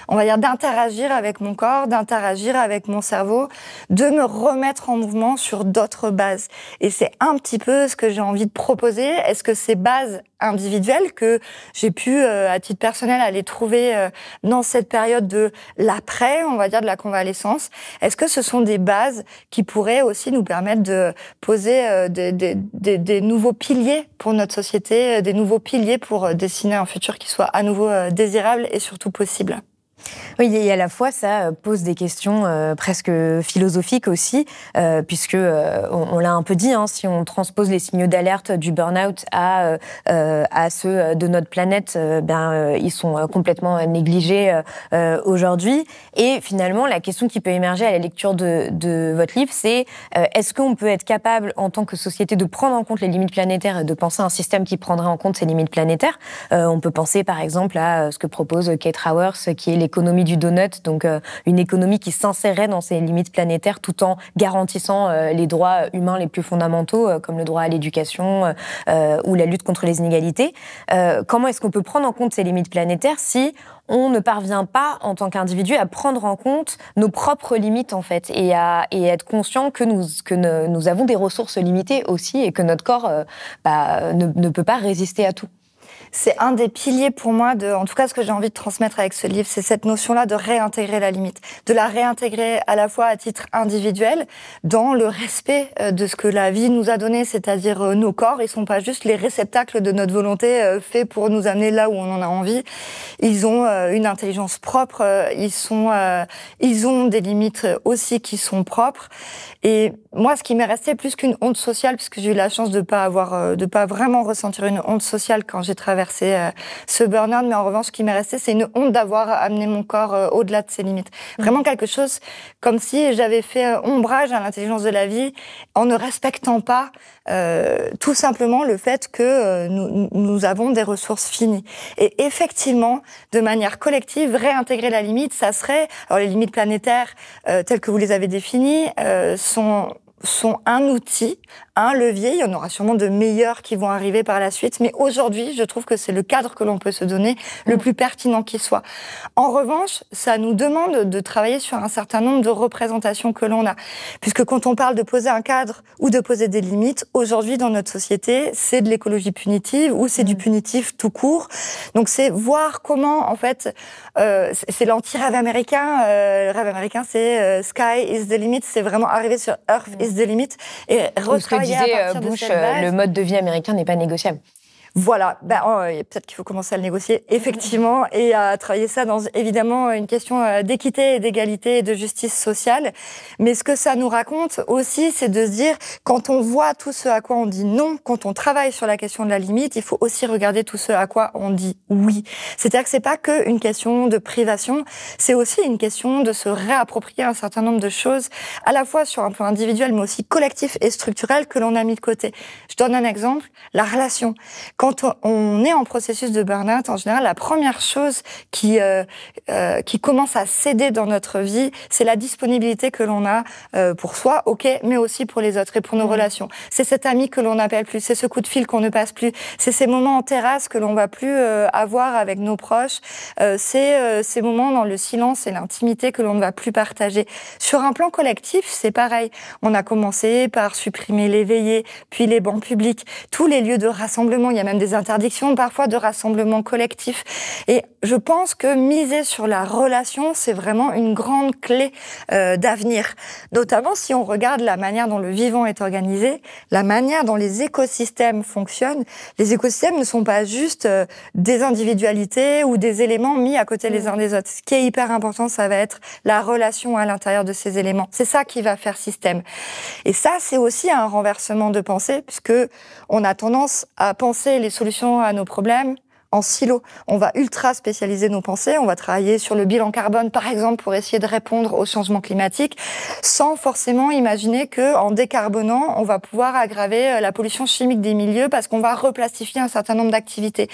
on va dire, d'interagir avec mon corps, d'interagir avec mon cerveau, de me remettre en mouvement sur d'autres bases. Et c'est un petit peu ce que j'ai envie de proposer. Est-ce que ces bases individuelles que j'ai pu, à titre personnel, aller trouver dans cette période de l'après, on va dire de la convalescence, est-ce que ce sont des bases qui pourraient aussi nous permettre de poser des nouveaux piliers pour notre société, des nouveaux piliers pour dessiner un futur qui soit à nouveau désirable et surtout possible? Oui, et à la fois, ça pose des questions presque philosophiques aussi, puisque, on l'a un peu dit, hein, si on transpose les signaux d'alerte du burn-out à ceux de notre planète, ils sont complètement négligés aujourd'hui. Et finalement, la question qui peut émerger à la lecture de votre livre, c'est est-ce qu'on peut être capable, en tant que société, de prendre en compte les limites planétaires et de penser à un système qui prendrait en compte ces limites planétaires? On peut penser, par exemple, à ce que propose Kate Raworth, qui est l'économie du donut, donc une économie qui s'insérerait dans ces limites planétaires tout en garantissant les droits humains les plus fondamentaux, comme le droit à l'éducation ou la lutte contre les inégalités. Comment est-ce qu'on peut prendre en compte ces limites planétaires si on ne parvient pas, en tant qu'individu, à prendre en compte nos propres limites, en fait, et être conscient que nous avons des ressources limitées aussi et que notre corps ne peut pas résister à tout? C'est un des piliers pour moi en tout cas, ce que j'ai envie de transmettre avec ce livre, c'est cette notion-là de réintégrer la limite. De la réintégrer à la fois à titre individuel, dans le respect de ce que la vie nous a donné, c'est-à-dire nos corps. Ils sont pas juste les réceptacles de notre volonté faits pour nous amener là où on en a envie. Ils ont une intelligence propre, ils ont des limites aussi qui sont propres. Et moi, ce qui m'est resté plus qu'une honte sociale, puisque j'ai eu la chance de pas vraiment ressentir une honte sociale quand j'ai traversé ce burn-out, mais en revanche, ce qui m'est resté, c'est une honte d'avoir amené mon corps au-delà de ses limites. Vraiment quelque chose comme si j'avais fait ombrage à l'intelligence de la vie en ne respectant pas tout simplement le fait que nous avons des ressources finies. Et effectivement, de manière collective, réintégrer la limite, ça serait... Alors les limites planétaires, telles que vous les avez définies, sont un outil, un levier. Il y en aura sûrement de meilleurs qui vont arriver par la suite. Mais aujourd'hui, je trouve que c'est le cadre que l'on peut se donner le plus pertinent qui soit. En revanche, ça nous demande de travailler sur un certain nombre de représentations que l'on a. Puisque quand on parle de poser un cadre ou de poser des limites, aujourd'hui, dans notre société, c'est de l'écologie punitive ou c'est du punitif tout court. Donc, c'est voir comment, en fait, c'est l'anti-rêve américain. Le rêve américain, c'est Sky is the limit. C'est vraiment arriver sur Earth is the limit et retravailler à partir de cette base. Le mode de vie américain n'est pas négociable. Voilà, peut-être qu'il faut commencer à le négocier, effectivement, et à travailler ça dans, évidemment, une question d'équité et d'égalité et de justice sociale. Mais ce que ça nous raconte aussi, c'est de se dire, quand on voit tout ce à quoi on dit non, quand on travaille sur la question de la limite, il faut aussi regarder tout ce à quoi on dit oui. C'est-à-dire que c'est pas qu'une question de privation, c'est aussi une question de se réapproprier un certain nombre de choses, à la fois sur un plan individuel, mais aussi collectif et structurel que l'on a mis de côté. Je donne un exemple, la relation. Quand on est en processus de burn-out, en général, la première chose qui commence à céder dans notre vie, c'est la disponibilité que l'on a pour soi, mais aussi pour les autres et pour nos relations. C'est cet ami que l'on n'appelle plus, c'est ce coup de fil qu'on ne passe plus, c'est ces moments en terrasse que l'on va plus avoir avec nos proches, c'est ces moments dans le silence et l'intimité que l'on ne va plus partager. Sur un plan collectif, c'est pareil. On a commencé par supprimer les veillées, puis les bancs publics, tous les lieux de rassemblement. Il y a même des interdictions parfois de rassemblement collectif. Et je pense que miser sur la relation, c'est vraiment une grande clé d'avenir. Notamment si on regarde la manière dont le vivant est organisé, la manière dont les écosystèmes fonctionnent. Les écosystèmes ne sont pas juste des individualités ou des éléments mis à côté les uns des autres. Ce qui est hyper important, ça va être la relation à l'intérieur de ces éléments. C'est ça qui va faire système. Et ça, c'est aussi un renversement de pensée, puisque on a tendance à penser les solutions à nos problèmes en silo. On va ultra spécialiser nos pensées, on va travailler sur le bilan carbone, par exemple, pour essayer de répondre au changement climatique, sans forcément imaginer que, en décarbonant, on va pouvoir aggraver la pollution chimique des milieux parce qu'on va replastifier un certain nombre d'activités.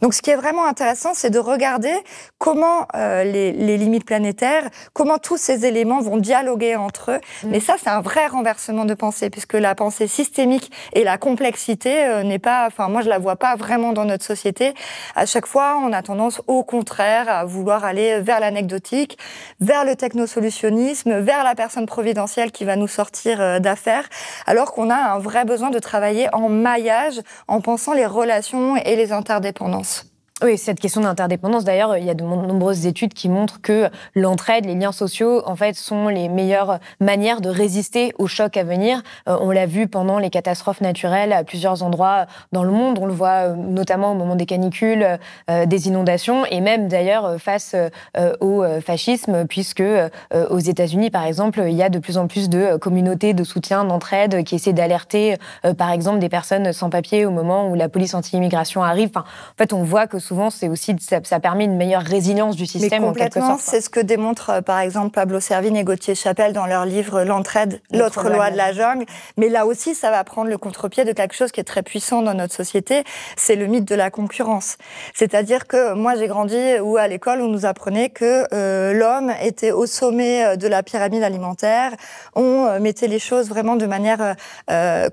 Donc, ce qui est vraiment intéressant, c'est de regarder comment les limites planétaires, comment tous ces éléments vont dialoguer entre eux. Mais ça, c'est un vrai renversement de pensée, puisque la pensée systémique et la complexité n'est pas, moi, je la vois pas vraiment dans notre société. À chaque fois, on a tendance, au contraire, à vouloir aller vers l'anecdotique, vers le technosolutionnisme, vers la personne providentielle qui va nous sortir d'affaires, alors qu'on a un vrai besoin de travailler en maillage, en pensant les relations et les interdépendances. Oui, cette question d'interdépendance, d'ailleurs, il y a de nombreuses études qui montrent que l'entraide, les liens sociaux, en fait, sont les meilleures manières de résister aux chocs à venir. On l'a vu pendant les catastrophes naturelles à plusieurs endroits dans le monde. On le voit notamment au moment des canicules, des inondations, et même d'ailleurs face au fascisme, puisque aux États-Unis, par exemple, il y a de plus en plus de communautés de soutien, d'entraide, qui essaient d'alerter, par exemple, des personnes sans papier au moment où la police anti-immigration arrive. Enfin, en fait, on voit que souvent, c'est aussi, ça permet une meilleure résilience du système, en quelque sorte. C'est ce que démontrent, par exemple, Pablo Servigne et Gauthier Chapelle dans leur livre « L'entraide, l'autre loi de la jungle ». Mais là aussi, ça va prendre le contre-pied de quelque chose qui est très puissant dans notre société, c'est le mythe de la concurrence. C'est-à-dire que moi, j'ai grandi à l'école, on nous apprenait que l'homme était au sommet de la pyramide alimentaire. On mettait les choses vraiment de manière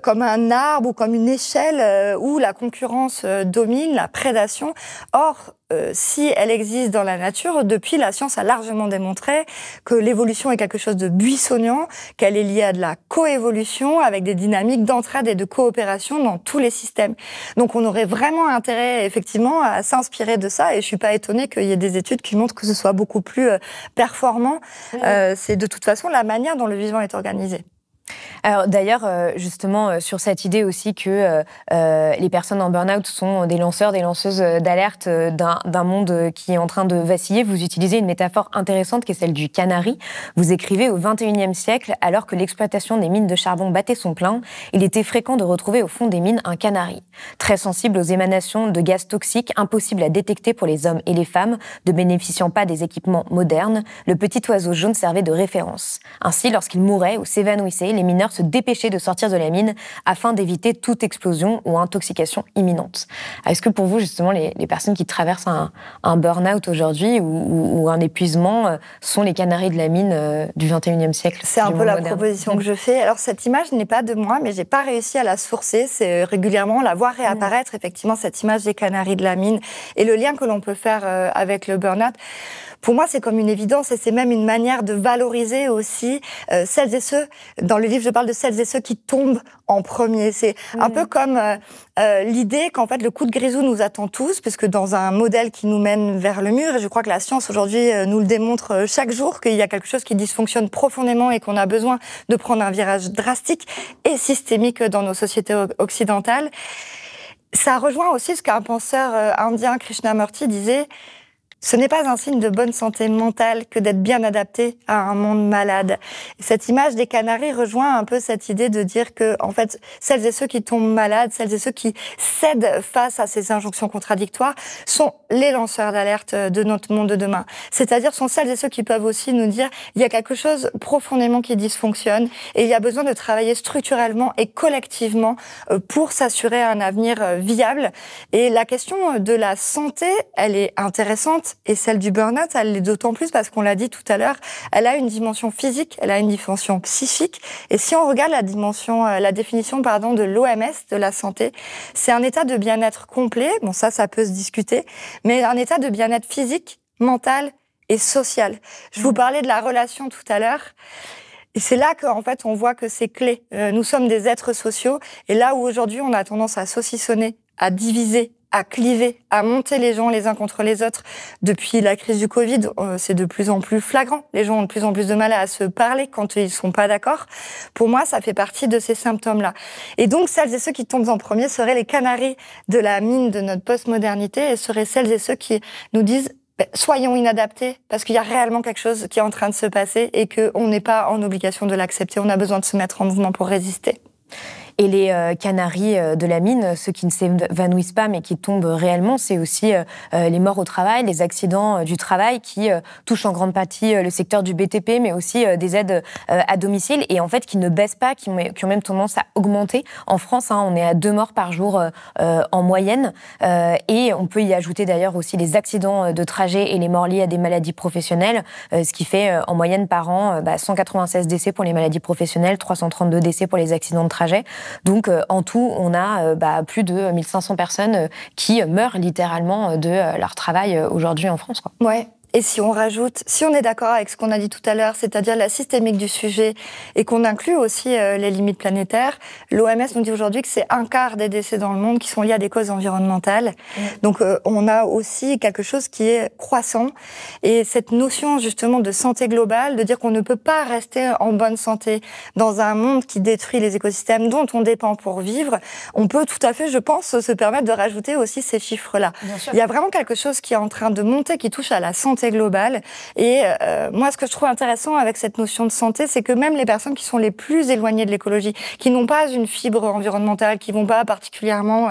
comme un arbre ou comme une échelle où la concurrence domine, la prédation. Or, si elle existe dans la nature, depuis, la science a largement démontré que l'évolution est quelque chose de buissonnant, qu'elle est liée à de la coévolution avec des dynamiques d'entraide et de coopération dans tous les systèmes. Donc, on aurait vraiment intérêt, effectivement, à s'inspirer de ça, et je suis pas étonnée qu'il y ait des études qui montrent que ce soit beaucoup plus performant. C'est de toute façon la manière dont le vivant est organisé. Alors d'ailleurs, justement, sur cette idée aussi que les personnes en burn-out sont des lanceurs, des lanceuses d'alerte d'un monde qui est en train de vaciller, vous utilisez une métaphore intéressante qui est celle du canari. Vous écrivez au XXIe siècle, alors que l'exploitation des mines de charbon battait son plein, il était fréquent de retrouver au fond des mines un canari. Très sensible aux émanations de gaz toxiques, impossible à détecter pour les hommes et les femmes, ne bénéficiant pas des équipements modernes, le petit oiseau jaune servait de référence. Ainsi, lorsqu'il mourait ou s'évanouissait, les mineurs se dépêchaient de sortir de la mine afin d'éviter toute explosion ou intoxication imminente. Est-ce que pour vous, justement, les personnes qui traversent un burn-out aujourd'hui ou un épuisement sont les canaris de la mine du XXIe siècle? C'est un peu la proposition que je fais. Alors, cette image n'est pas de moi, mais j'ai pas réussi à la sourcer. C'est régulièrement la voir réapparaître, effectivement, cette image des canaris de la mine et le lien que l'on peut faire avec le burn-out. Pour moi, c'est comme une évidence et c'est même une manière de valoriser aussi celles et ceux, dans le livre, je parle de celles et ceux qui tombent en premier. C'est un peu comme l'idée qu'en fait, le coup de grisou nous attend tous, parce que dans un modèle qui nous mène vers le mur, et je crois que la science aujourd'hui nous le démontre chaque jour, qu'il y a quelque chose qui dysfonctionne profondément et qu'on a besoin de prendre un virage drastique et systémique dans nos sociétés occidentales. Ça rejoint aussi ce qu'un penseur indien, Krishnamurti, disait. Ce n'est pas un signe de bonne santé mentale que d'être bien adapté à un monde malade. Cette image des canaris rejoint un peu cette idée de dire que, en fait, celles et ceux qui tombent malades, celles et ceux qui cèdent face à ces injonctions contradictoires sont les lanceurs d'alerte de notre monde de demain. C'est-à-dire sont celles et ceux qui peuvent aussi nous dire il y a quelque chose profondément qui dysfonctionne et il y a besoin de travailler structurellement et collectivement pour s'assurer un avenir viable. Et la question de la santé, elle est intéressante. Et celle du burn-out, elle l'est d'autant plus parce qu'on l'a dit tout à l'heure, elle a une dimension physique, elle a une dimension psychique. Et si on regarde la définition de l'OMS de la santé, c'est un état de bien-être complet. Bon, ça peut se discuter, mais un état de bien-être physique, mental et social. Je vous parlais de la relation tout à l'heure. Et c'est là qu'en fait, on voit que c'est clé. Nous sommes des êtres sociaux. Et là où aujourd'hui, on a tendance à saucissonner, à diviser, à cliver, à monter les gens les uns contre les autres. Depuis la crise du Covid, c'est de plus en plus flagrant. Les gens ont de plus en plus de mal à se parler quand ils sont pas d'accord. Pour moi, ça fait partie de ces symptômes-là. Et donc, celles et ceux qui tombent en premier seraient les canaris de la mine de notre postmodernité et seraient celles et ceux qui nous disent soyons inadaptés parce qu'il y a réellement quelque chose qui est en train de se passer et qu'on n'est pas en obligation de l'accepter. On a besoin de se mettre en mouvement pour résister. Et les canaris de la mine, ceux qui ne s'évanouissent pas mais qui tombent réellement, c'est aussi les morts au travail, les accidents du travail qui touchent en grande partie le secteur du BTP, mais aussi des aides à domicile et en fait qui ne baissent pas, qui ont même tendance à augmenter. En France, on est à 2 morts par jour en moyenne et on peut y ajouter d'ailleurs aussi les accidents de trajet et les morts liés à des maladies professionnelles, ce qui fait en moyenne par an 196 décès pour les maladies professionnelles, 332 décès pour les accidents de trajet. Donc, en tout, on a plus de 1500 personnes qui meurent littéralement de leur travail aujourd'hui en France, quoi. Ouais. Et si on rajoute, si on est d'accord avec ce qu'on a dit tout à l'heure, c'est-à-dire la systémique du sujet, et qu'on inclut aussi les limites planétaires, l'OMS nous dit aujourd'hui que c'est 1/4 des décès dans le monde qui sont liés à des causes environnementales. Donc on a aussi quelque chose qui est croissant. Et cette notion justement de santé globale, de dire qu'on ne peut pas rester en bonne santé dans un monde qui détruit les écosystèmes dont on dépend pour vivre, on peut tout à fait, je pense, se permettre de rajouter aussi ces chiffres-là. Il y a vraiment quelque chose qui est en train de monter, qui touche à la santé globale. Et moi, ce que je trouve intéressant avec cette notion de santé, c'est que même les personnes qui sont les plus éloignées de l'écologie, qui n'ont pas une fibre environnementale, qui vont pas particulièrement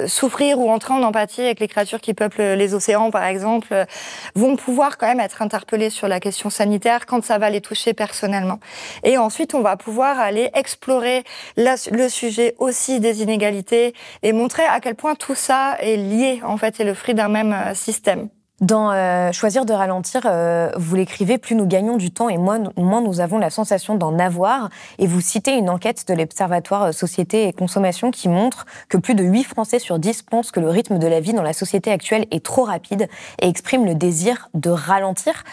souffrir ou entrer en empathie avec les créatures qui peuplent les océans, par exemple, vont pouvoir quand même être interpellées sur la question sanitaire quand ça va les toucher personnellement. Et ensuite, on va pouvoir aller explorer le sujet aussi des inégalités et montrer à quel point tout ça est lié, en fait, et le fruit d'un même système. Dans Choisir de ralentir, vous l'écrivez, plus nous gagnons du temps et moins nous avons la sensation d'en avoir. Et vous citez une enquête de l'Observatoire Société et Consommation qui montre que plus de 8 Français sur 10 pensent que le rythme de la vie dans la société actuelle est trop rapide et expriment le désir de ralentir.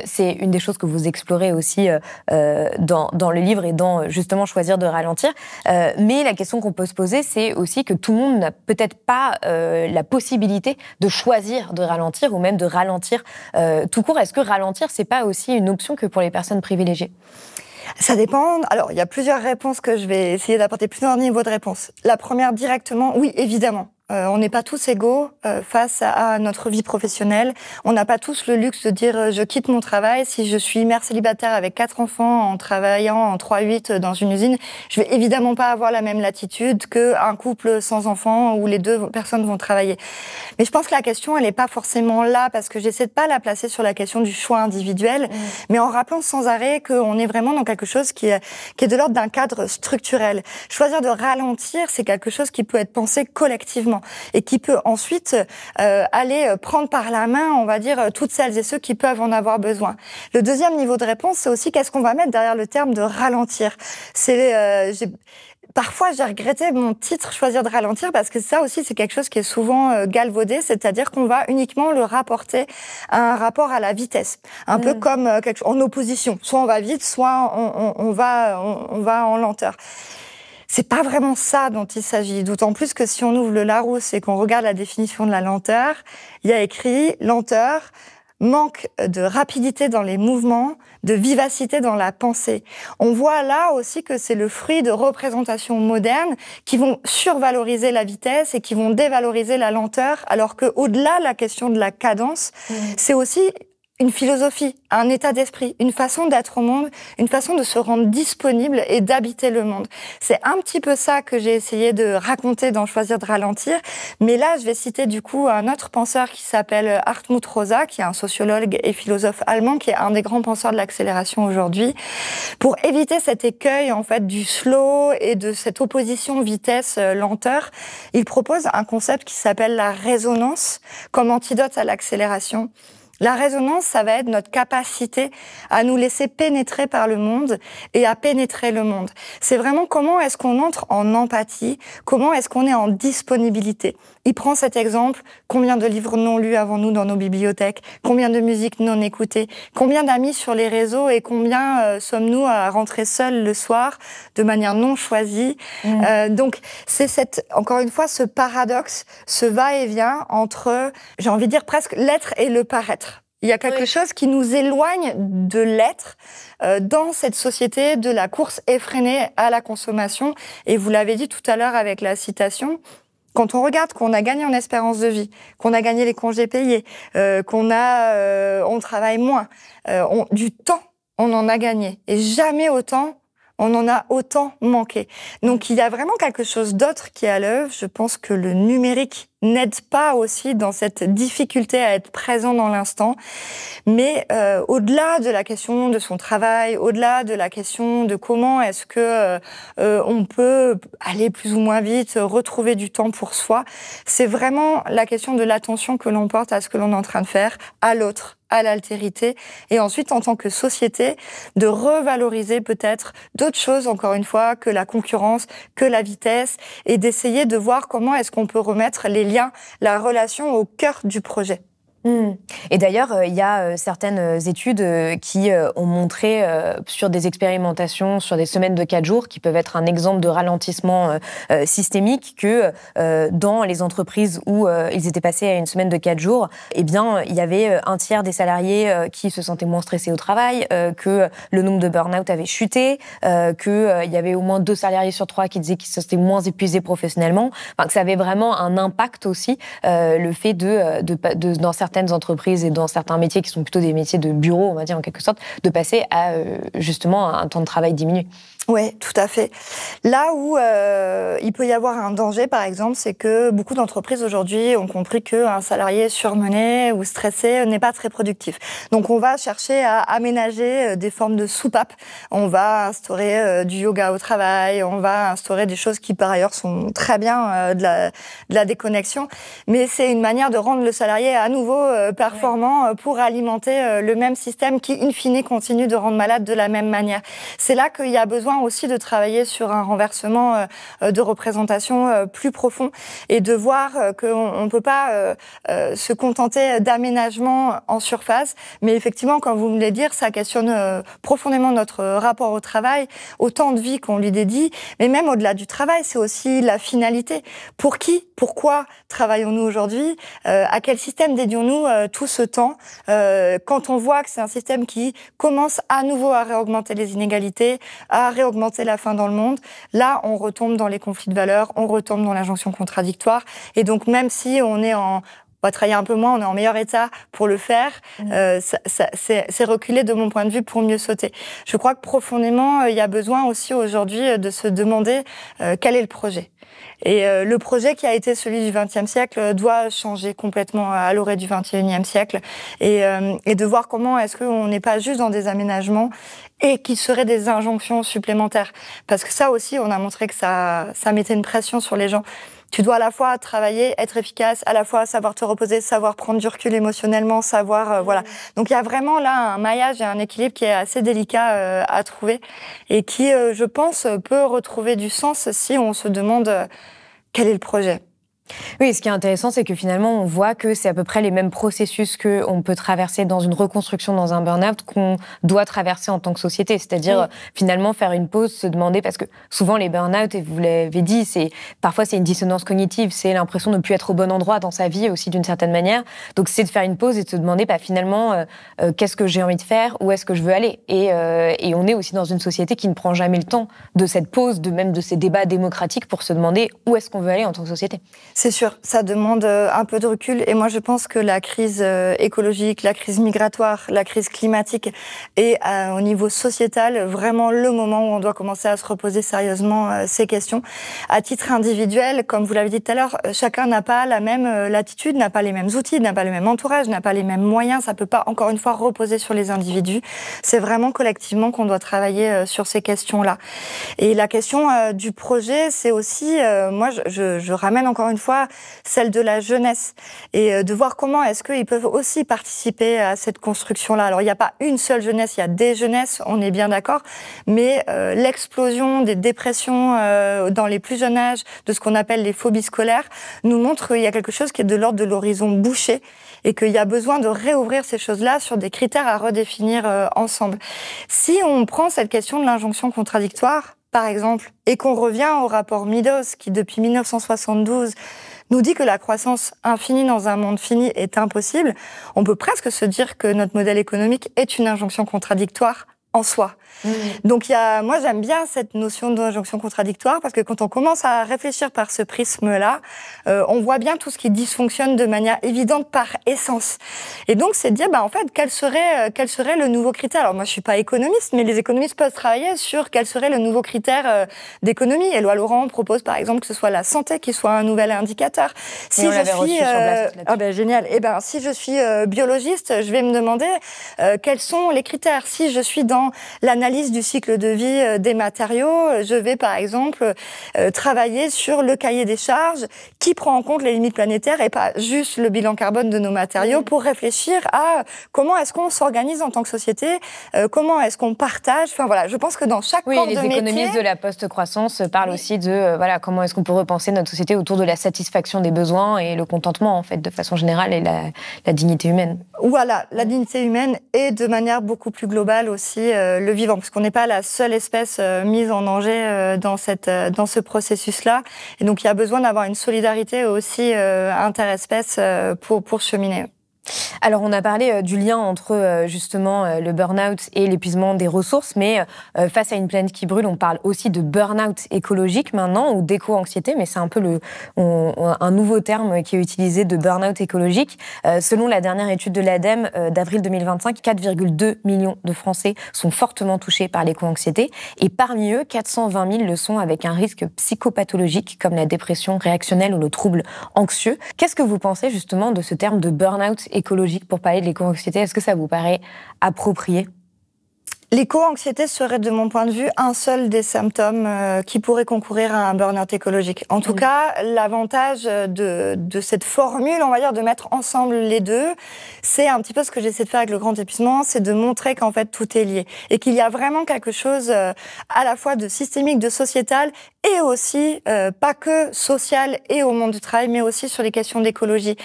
C'est une des choses que vous explorez aussi dans le livre et dans justement Choisir de ralentir. Mais la question qu'on peut se poser, c'est aussi que tout le monde n'a peut-être pas la possibilité de choisir de ralentir ou même de ralentir tout court. Est-ce que ralentir, c'est pas aussi une option que pour les personnes privilégiées ? Ça dépend. Alors, il y a plusieurs réponses que je vais essayer d'apporter, plusieurs niveaux de réponse. La première, directement, oui, évidemment. On n'est pas tous égaux face à notre vie professionnelle. On n'a pas tous le luxe de dire je quitte mon travail. Si je suis mère célibataire avec 4 enfants en travaillant en 3-8 dans une usine, je vais évidemment pas avoir la même latitude qu'un couple sans enfants où les 2 personnes vont travailler. Mais je pense que la question, elle n'est pas forcément là parce que j'essaie de pas la placer sur la question du choix individuel, mais en rappelant sans arrêt qu'on est vraiment dans quelque chose qui est de l'ordre d'un cadre structurel. Choisir de ralentir, c'est quelque chose qui peut être pensé collectivement et qui peut ensuite aller prendre par la main, on va dire, toutes celles et ceux qui peuvent en avoir besoin. Le deuxième niveau de réponse, c'est aussi qu'est-ce qu'on va mettre derrière le terme de ralentir. Parfois, j'ai regretté mon titre « Choisir de ralentir » parce que ça aussi, c'est quelque chose qui est souvent galvaudé, c'est-à-dire qu'on va uniquement le rapporter à un rapport à la vitesse. Un peu comme en opposition. Soit on va vite, soit on va en lenteur. C'est pas vraiment ça dont il s'agit. D'autant plus que si on ouvre le Larousse et qu'on regarde la définition de la lenteur, il y a écrit « lenteur ». manque de rapidité dans les mouvements, de vivacité dans la pensée. On voit là aussi que c'est le fruit de représentations modernes qui vont survaloriser la vitesse et qui vont dévaloriser la lenteur, alors qu'au-delà de la question de la cadence, c'est aussi une philosophie, un état d'esprit, une façon d'être au monde, une façon de se rendre disponible et d'habiter le monde. C'est un petit peu ça que j'ai essayé de raconter dans Choisir de ralentir. Mais là, je vais citer du coup un autre penseur qui s'appelle Hartmut Rosa, qui est un sociologue et philosophe allemand, qui est un des grands penseurs de l'accélération aujourd'hui. Pour éviter cet écueil en fait du slow et de cette opposition vitesse-lenteur, il propose un concept qui s'appelle la résonance comme antidote à l'accélération. La résonance, ça va être notre capacité à nous laisser pénétrer par le monde et à pénétrer le monde. C'est vraiment comment est-ce qu'on entre en empathie, comment est-ce qu'on est en disponibilité. Il prend cet exemple, combien de livres non lus avons-nous dans nos bibliothèques, combien de musiques non écoutées, combien d'amis sur les réseaux et combien sommes-nous à rentrer seuls le soir de manière non choisie. Donc c'est encore une fois ce paradoxe, ce va-et-vient entre, j'ai envie de dire presque l'être et le paraître. Il y a quelque chose qui nous éloigne de l'être dans cette société de la course effrénée à la consommation. Et vous l'avez dit tout à l'heure avec la citation, quand on regarde qu'on a gagné en espérance de vie, qu'on a gagné les congés payés, on travaille moins, du temps, on en a gagné. Et jamais autant on en a autant manqué. Donc il y a vraiment quelque chose d'autre qui est à l'œuvre. Je pense que le numérique n'aide pas aussi dans cette difficulté à être présent dans l'instant. Mais au-delà de la question de son travail, au-delà de la question de comment est-ce que on peut aller plus ou moins vite, retrouver du temps pour soi, c'est vraiment la question de l'attention que l'on porte à ce que l'on est en train de faire, à l'autre, à l'altérité, et ensuite, en tant que société, de revaloriser peut-être d'autres choses, encore une fois, que la concurrence, que la vitesse, et d'essayer de voir comment est-ce qu'on peut remettre les liens, la relation au cœur du projet. Et d'ailleurs, il y a certaines études qui ont montré sur des expérimentations, sur des semaines de 4 jours, qui peuvent être un exemple de ralentissement systémique, que dans les entreprises où ils étaient passés à une semaine de 4 jours, eh bien, il y avait un tiers des salariés qui se sentaient moins stressés au travail, que le nombre de burn-out avait chuté, qu'il y avait au moins 2 salariés sur 3 qui disaient qu'ils se sentaient moins épuisés professionnellement, enfin, que ça avait vraiment un impact aussi, le fait dans certaines entreprises et dans certains métiers qui sont plutôt des métiers de bureau, on va dire en quelque sorte, de passer à justement un temps de travail diminué. Oui, tout à fait. Là où il peut y avoir un danger, par exemple, c'est que beaucoup d'entreprises aujourd'hui ont compris qu'un salarié surmené ou stressé n'est pas très productif. Donc on va chercher à aménager des formes de soupape. On va instaurer du yoga au travail, on va instaurer des choses qui par ailleurs sont très bien de la déconnexion. Mais c'est une manière de rendre le salarié à nouveau performant pour alimenter le même système qui, in fine, continue de rendre malade de la même manière. C'est là qu'il y a besoin aussi de travailler sur un renversement de représentation plus profond et de voir qu'on ne peut pas se contenter d'aménagement en surface, mais effectivement, comme vous me l'avez dit, ça questionne profondément notre rapport au travail, au temps de vie qu'on lui dédie, mais même au-delà du travail, c'est aussi la finalité. Pour qui, pourquoi travaillons-nous aujourd'hui? À quel système dédions-nous tout ce temps? Quand on voit que c'est un système qui commence à nouveau à réaugmenter les inégalités, à réaugmenter la faim dans le monde, là, on retombe dans les conflits de valeurs, on retombe dans l'injonction contradictoire. Et donc, même si on va travailler un peu moins, on est en meilleur état pour le faire, c'est reculer de mon point de vue pour mieux sauter. Je crois que profondément, il y a besoin aussi aujourd'hui de se demander quel est le projet. Et le projet qui a été celui du XXe siècle doit changer complètement à l'orée du XXIe siècle et de voir comment est-ce qu'on n'est pas juste dans des aménagements et qui seraient des injonctions supplémentaires. Parce que ça aussi, on a montré que ça mettait une pression sur les gens. Tu dois à la fois travailler, être efficace, à la fois savoir te reposer, savoir prendre du recul émotionnellement, savoir... voilà. Donc il y a vraiment là un maillage et un équilibre qui est assez délicat à trouver et qui, je pense, peut retrouver du sens si on se demande quel est le projet. Oui, ce qui est intéressant, c'est que finalement, on voit que c'est à peu près les mêmes processus qu'on peut traverser dans une reconstruction, dans un burn-out, qu'on doit traverser en tant que société. C'est-à-dire, finalement, faire une pause, se demander, parce que souvent, les burn-out, et vous l'avez dit, parfois, c'est une dissonance cognitive, c'est l'impression de ne plus être au bon endroit dans sa vie aussi, d'une certaine manière. Donc, c'est de faire une pause et de se demander, finalement, qu'est-ce que j'ai envie de faire, où est-ce que je veux aller. Et on est aussi dans une société qui ne prend jamais le temps de cette pause, même de ces débats démocratiques pour se demander où est-ce qu'on veut aller en tant que société. C'est sûr, ça demande un peu de recul. Et moi, je pense que la crise écologique, la crise migratoire, la crise climatique est, au niveau sociétal, vraiment le moment où on doit commencer à se reposer sérieusement ces questions. À titre individuel, comme vous l'avez dit tout à l'heure, chacun n'a pas la même latitude, n'a pas les mêmes outils, n'a pas le même entourage, n'a pas les mêmes moyens. Ça peut pas, encore une fois, reposer sur les individus. C'est vraiment collectivement qu'on doit travailler sur ces questions-là. Et la question du projet, c'est aussi, moi, je ramène encore une fois celle de la jeunesse et de voir comment est-ce qu'ils peuvent aussi participer à cette construction-là. Alors, il n'y a pas une seule jeunesse, il y a des jeunesses, on est bien d'accord, mais l'explosion des dépressions dans les plus jeunes âges, de ce qu'on appelle les phobies scolaires, nous montre qu'il y a quelque chose qui est de l'ordre de l'horizon bouché et qu'il y a besoin de réouvrir ces choses-là sur des critères à redéfinir ensemble. Si on prend cette question de l'injonction contradictoire, par exemple, et qu'on revient au rapport Meadows, qui depuis 1972 nous dit que la croissance infinie dans un monde fini est impossible, on peut presque se dire que notre modèle économique est une injonction contradictoire en soi. Donc moi j'aime bien cette notion d'injonction contradictoire parce que quand on commence à réfléchir par ce prisme-là, on voit bien tout ce qui dysfonctionne de manière évidente par essence. Et donc c'est de dire en fait quel serait le nouveau critère. Alors moi je suis pas économiste, mais les économistes peuvent travailler sur quel serait le nouveau critère d'économie. Éloi Laurent propose par exemple que ce soit la santé qui soit un nouvel indicateur. Si je suis génial. Si je suis biologiste, je vais me demander quels sont les critères. Si je suis dans l'analyse du cycle de vie des matériaux, je vais par exemple travailler sur le cahier des charges qui prend en compte les limites planétaires et pas juste le bilan carbone de nos matériaux pour réfléchir à comment est-ce qu'on s'organise en tant que société, comment est-ce qu'on partage. Enfin voilà, je pense que dans chaque corps de métier... les économistes de la post-croissance parlent aussi de comment est-ce qu'on peut repenser notre société autour de la satisfaction des besoins et le contentement en fait de façon générale et la dignité humaine. Voilà, la dignité humaine et de manière beaucoup plus globale aussi le vivant. Parce qu'on n'est pas la seule espèce mise en danger dans ce processus-là. Et donc, il y a besoin d'avoir une solidarité aussi interespèces pour cheminer. Alors, on a parlé du lien entre justement le burn-out et l'épuisement des ressources, mais face à une planète qui brûle, on parle aussi de burn-out écologique maintenant, ou d'éco-anxiété, mais c'est un peu un nouveau terme qui est utilisé de burn-out écologique. Selon la dernière étude de l'ADEME d'avril 2025, 4,2 millions de Français sont fortement touchés par l'éco-anxiété, et parmi eux, 420 000 le sont avec un risque psychopathologique, comme la dépression réactionnelle ou le trouble anxieux. Qu'est-ce que vous pensez justement de ce terme de burn-out écologique pour parler de l'éco-anxiété? Est-ce que ça vous paraît approprié? L'éco-anxiété serait, de mon point de vue, un seul des symptômes qui pourrait concourir à un burn-out écologique. En tout cas, l'avantage de cette formule, on va dire, de mettre ensemble les deux, c'est un petit peu ce que j'essaie de faire avec le grand épuisement, c'est de montrer qu'en fait, tout est lié. Et qu'il y a vraiment quelque chose à la fois de systémique, de sociétal, et aussi, pas que social et au monde du travail, mais aussi sur les questions d'écologie.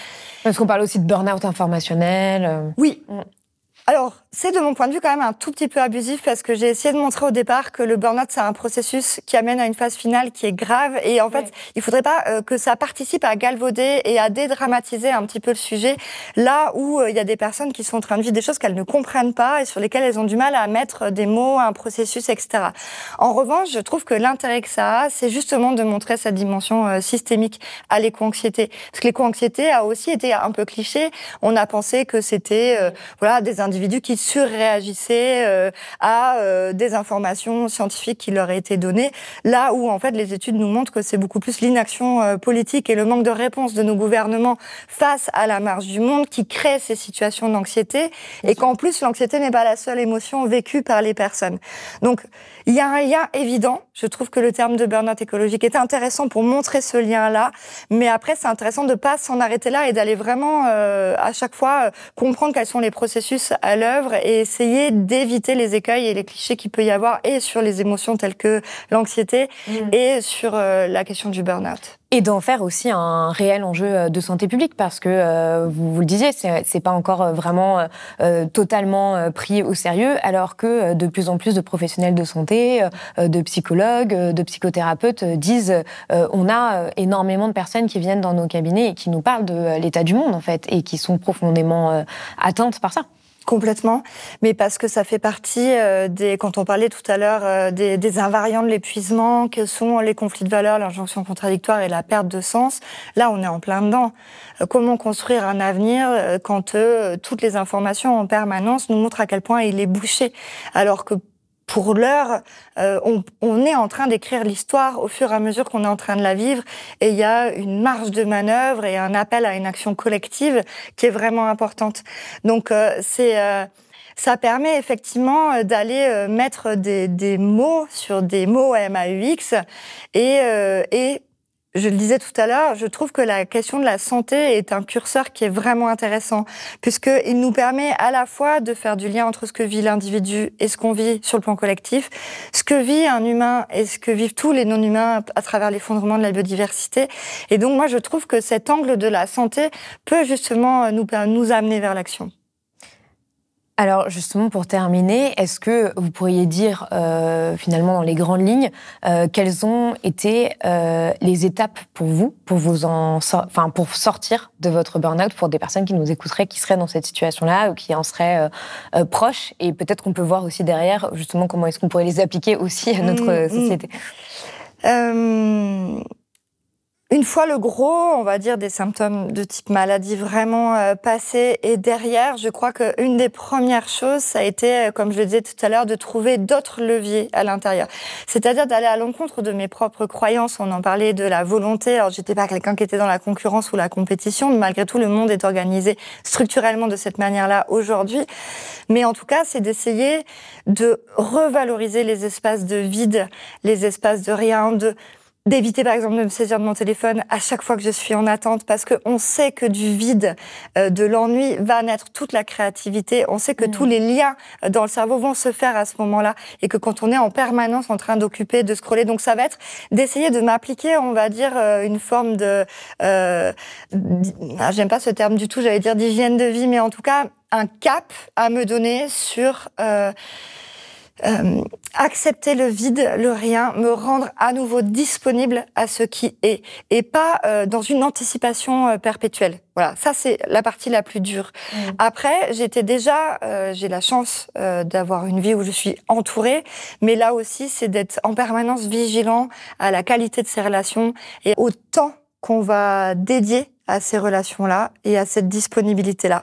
Parce qu'on parle aussi de burn-out informationnel. Oui. Alors, c'est de mon point de vue quand même un tout petit peu abusif parce que j'ai essayé de montrer au départ que le burn-out, c'est un processus qui amène à une phase finale qui est grave et en fait, il faudrait pas que ça participe à galvauder et à dédramatiser un petit peu le sujet là où il y a des personnes qui sont en train de vivre des choses qu'elles ne comprennent pas et sur lesquelles elles ont du mal à mettre des mots, un processus, etc. En revanche, je trouve que l'intérêt que ça a, c'est justement de montrer cette dimension systémique à l'éco-anxiété. Parce que l'éco-anxiété a aussi été un peu cliché. On a pensé que c'était des individus qui surréagissaient à des informations scientifiques qui leur étaient données, là où en fait les études nous montrent que c'est beaucoup plus l'inaction politique et le manque de réponse de nos gouvernements face à la marge du monde qui crée ces situations d'anxiété et qu'en plus l'anxiété n'est pas la seule émotion vécue par les personnes. Donc il y a un lien évident. Je trouve que le terme de burn-out écologique est intéressant pour montrer ce lien-là, mais après c'est intéressant de pas s'en arrêter là et d'aller vraiment à chaque fois comprendre quels sont les processus à l'œuvre et essayer d'éviter les écueils et les clichés qu'il peut y avoir et sur les émotions telles que l'anxiété et sur la question du burn-out. Et d'en faire aussi un réel enjeu de santé publique, parce que, vous le disiez, c'est pas encore vraiment totalement pris au sérieux, alors que de plus en plus de professionnels de santé, de psychologues, de psychothérapeutes disent on a énormément de personnes qui viennent dans nos cabinets et qui nous parlent de l'état du monde, en fait, et qui sont profondément atteintes par ça. Complètement, mais parce que ça fait partie quand on parlait tout à l'heure des invariants de l'épuisement, que sont les conflits de valeurs, l'injonction contradictoire et la perte de sens. Là, on est en plein dedans. Comment construire un avenir quand toutes les informations en permanence nous montrent à quel point il est bouché, alors que pour l'heure, on est en train d'écrire l'histoire au fur et à mesure qu'on est en train de la vivre, et il y a une marge de manœuvre et un appel à une action collective qui est vraiment importante. Donc ça permet effectivement d'aller mettre des mots sur des mots MAUX et je le disais tout à l'heure, je trouve que la question de la santé est un curseur qui est vraiment intéressant, puisqu'il nous permet à la fois de faire du lien entre ce que vit l'individu et ce qu'on vit sur le plan collectif, ce que vit un humain et ce que vivent tous les non-humains à travers l'effondrement de la biodiversité. Et donc moi, je trouve que cet angle de la santé peut justement nous amener vers l'action. Alors justement, pour terminer, est-ce que vous pourriez dire finalement dans les grandes lignes quelles ont été les étapes pour vous, pour sortir de votre burn-out, pour des personnes qui nous écouteraient, qui seraient dans cette situation-là ou qui en seraient proches, et peut-être qu'on peut voir aussi derrière justement comment est-ce qu'on pourrait les appliquer aussi à notre société. Une fois le gros, on va dire, des symptômes de type maladie vraiment passés et derrière, je crois qu'une des premières choses, ça a été, comme je le disais tout à l'heure, de trouver d'autres leviers à l'intérieur. C'est-à-dire d'aller à l'encontre de mes propres croyances. On en parlait de la volonté. Alors, j'étais pas quelqu'un qui était dans la concurrence ou la compétition, mais malgré tout, le monde est organisé structurellement de cette manière-là aujourd'hui. Mais en tout cas, c'est d'essayer de revaloriser les espaces de vide, les espaces de rien, d'éviter par exemple de me saisir de mon téléphone à chaque fois que je suis en attente, parce qu'on sait que du vide, de l'ennui va naître toute la créativité, on sait que tous les liens dans le cerveau vont se faire à ce moment-là, et que quand on est en permanence en train d'occuper, de scroller, donc ça va être d'essayer de m'appliquer, on va dire, une forme de... j'aime pas ce terme du tout, j'allais dire d'hygiène de vie, mais en tout cas un cap à me donner sur... accepter le vide, le rien, me rendre à nouveau disponible à ce qui est, et pas dans une anticipation perpétuelle. Voilà, ça c'est la partie la plus dure. Après, j'ai la chance d'avoir une vie où je suis entourée, mais là aussi c'est d'être en permanence vigilant à la qualité de ces relations et au temps qu'on va dédier à ces relations-là et à cette disponibilité-là.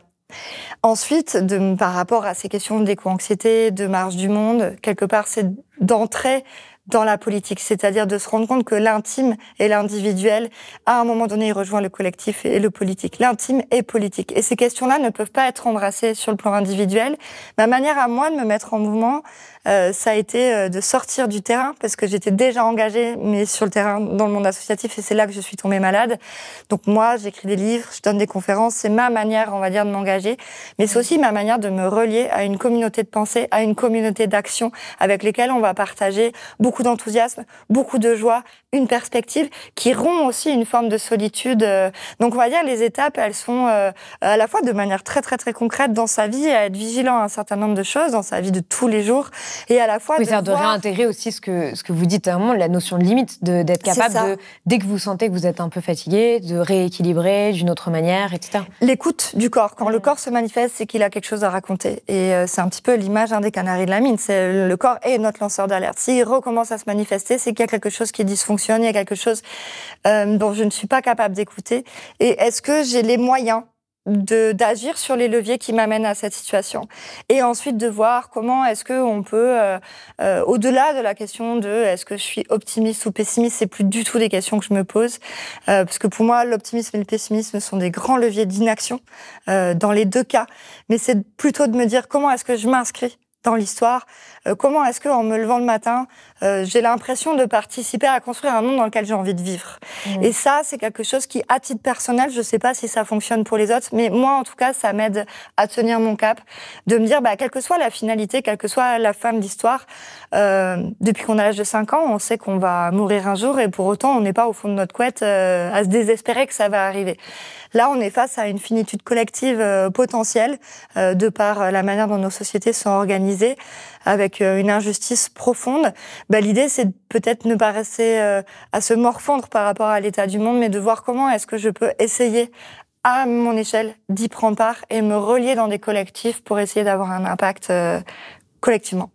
Ensuite, par rapport à ces questions d'éco-anxiété, de marge du monde, quelque part, c'est d'entrer dans la politique, c'est-à-dire de se rendre compte que l'intime et l'individuel, à un moment donné, il rejoint le collectif et le politique. L'intime est politique. Et ces questions-là ne peuvent pas être embrassées sur le plan individuel. Ma manière à moi de me mettre en mouvement, ça a été de sortir du terrain, parce que j'étais déjà engagée, mais sur le terrain, dans le monde associatif, et c'est là que je suis tombée malade. Donc moi, j'écris des livres, je donne des conférences, c'est ma manière, on va dire, de m'engager, mais c'est aussi ma manière de me relier à une communauté de pensée, à une communauté d'action, avec lesquelles on va partager beaucoup d'enthousiasme, beaucoup de joie, une perspective qui rompt aussi une forme de solitude. Donc on va dire, les étapes, elles sont à la fois de manière très très très concrète dans sa vie, à être vigilant à un certain nombre de choses dans sa vie de tous les jours, et à la fois de réintégrer aussi ce que vous dites à un moment, la notion de limite, d'être capable dès que vous sentez que vous êtes un peu fatigué, de rééquilibrer d'une autre manière, etc. L'écoute du corps. Quand le corps se manifeste, c'est qu'il a quelque chose à raconter. Et c'est un petit peu l'image des canaris de la mine. C'est le corps est notre lanceur d'alerte. S'il recommence à se manifester, c'est qu'il y a quelque chose qui dysfonctionne, il y a quelque chose dont je ne suis pas capable d'écouter. Et est-ce que j'ai les moyens d'agir sur les leviers qui m'amènent à cette situation, et ensuite de voir comment est-ce que on peut au-delà de la question de est-ce que je suis optimiste ou pessimiste, c'est plus du tout des questions que je me pose, parce que pour moi l'optimisme et le pessimisme sont des grands leviers d'inaction dans les deux cas, mais c'est plutôt de me dire comment est-ce que je m'inscris dans l'histoire, comment est-ce qu'en me levant le matin, j'ai l'impression de participer à construire un monde dans lequel j'ai envie de vivre. Et ça, c'est quelque chose qui, à titre personnel, je ne sais pas si ça fonctionne pour les autres, mais moi, en tout cas, ça m'aide à tenir mon cap, de me dire, quelle que soit la finalité, quelle que soit la fin de l'histoire, depuis qu'on a l'âge de 5 ans, on sait qu'on va mourir un jour, et pour autant, on n'est pas au fond de notre couette à se désespérer que ça va arriver. Là, on est face à une finitude collective potentielle, de par la manière dont nos sociétés sont organisées, avec une injustice profonde. L'idée, c'est peut-être ne pas rester à se morfondre par rapport à l'état du monde, mais de voir comment est-ce que je peux essayer, à mon échelle, d'y prendre part et me relier dans des collectifs pour essayer d'avoir un impact collectivement.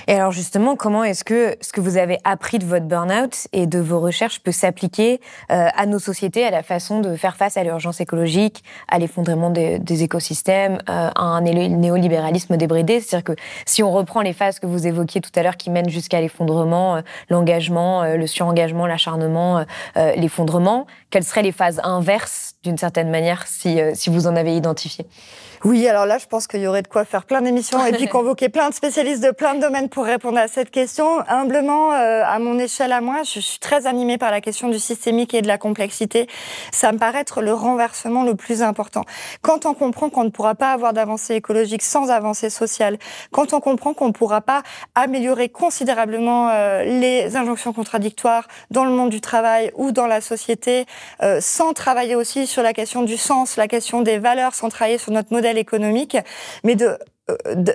Et alors justement, comment est-ce que ce que vous avez appris de votre burn-out et de vos recherches peut s'appliquer à nos sociétés, à la façon de faire face à l'urgence écologique, à l'effondrement des écosystèmes, à un néolibéralisme débridé? C'est-à-dire que si on reprend les phases que vous évoquiez tout à l'heure qui mènent jusqu'à l'effondrement, l'engagement, le surengagement, l'acharnement, l'effondrement, quelles seraient les phases inverses d'une certaine manière si vous en avez identifié? Oui, alors là, je pense qu'il y aurait de quoi faire plein d'émissions et puis convoquer plein de spécialistes de plein de domaines pour répondre à cette question. Humblement, à mon échelle à moi, je suis très animée par la question du systémique et de la complexité. Ça me paraît être le renversement le plus important. Quand on comprend qu'on ne pourra pas avoir d'avancée écologique sans avancée sociale, quand on comprend qu'on ne pourra pas améliorer considérablement les injonctions contradictoires dans le monde du travail ou dans la société, sans travailler aussi sur la question du sens, la question des valeurs, sans travailler sur notre modèle économique, mais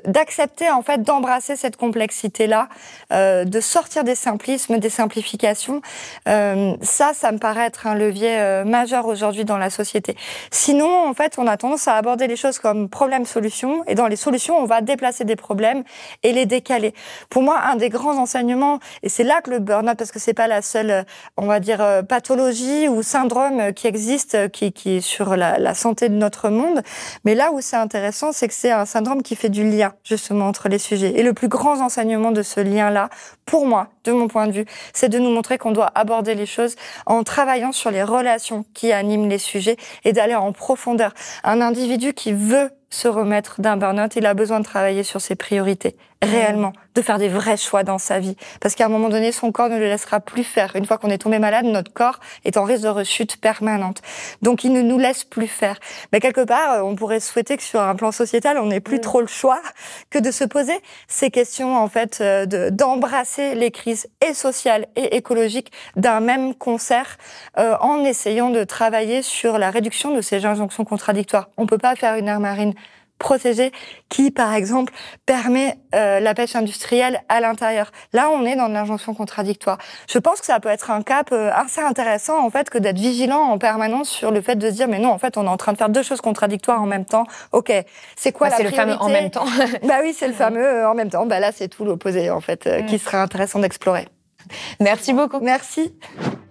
d'accepter en fait d'embrasser cette complexité-là, de sortir des simplismes, des simplifications. Ça me paraît être un levier majeur aujourd'hui dans la société. Sinon, en fait, on a tendance à aborder les choses comme problème-solution, et dans les solutions, on va déplacer des problèmes et les décaler. Pour moi, un des grands enseignements, et c'est là que le burn-out, parce que c'est pas la seule, on va dire, pathologie ou syndrome qui existe, qui est sur la santé de notre monde, mais là où c'est intéressant, c'est que c'est un syndrome qui fait du lien, justement, entre les sujets. Et le plus grand enseignement de ce lien-là, pour moi, de mon point de vue, c'est de nous montrer qu'on doit aborder les choses en travaillant sur les relations qui animent les sujets et d'aller en profondeur. Un individu qui veut se remettre d'un burn-out, il a besoin de travailler sur ses priorités, réellement, de faire des vrais choix dans sa vie. Parce qu'à un moment donné, son corps ne le laissera plus faire. Une fois qu'on est tombé malade, notre corps est en risque de rechute permanente. Donc, il ne nous laisse plus faire. Mais quelque part, on pourrait souhaiter que sur un plan sociétal, on n'ait plus trop le choix que de se poser ces questions, en fait, d'embrasser les crises et sociales et écologiques d'un même concert, en essayant de travailler sur la réduction de ces injonctions contradictoires. On peut pas faire une aire marine protégée qui, par exemple, permet la pêche industrielle à l'intérieur. Là, on est dans de l'injonction contradictoire. Je pense que ça peut être un cap assez intéressant, en fait, que d'être vigilant en permanence sur le fait de se dire, mais non, en fait, on est en train de faire deux choses contradictoires en même temps. OK, c'est quoi la priorité ? C'est le fameux en même temps. Oui, c'est le fameux en même temps. Là, c'est tout l'opposé, en fait, qui serait intéressant d'explorer. Merci beaucoup. Merci.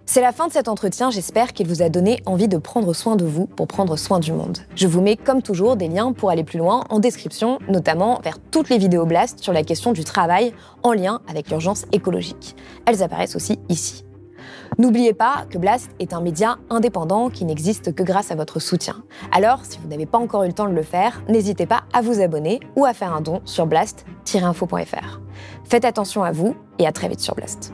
C'est la fin de cet entretien, j'espère qu'il vous a donné envie de prendre soin de vous pour prendre soin du monde. Je vous mets comme toujours des liens pour aller plus loin en description, notamment vers toutes les vidéos Blast sur la question du travail en lien avec l'urgence écologique. Elles apparaissent aussi ici. N'oubliez pas que Blast est un média indépendant qui n'existe que grâce à votre soutien. Alors, si vous n'avez pas encore eu le temps de le faire, n'hésitez pas à vous abonner ou à faire un don sur blast-info.fr. Faites attention à vous et à très vite sur Blast.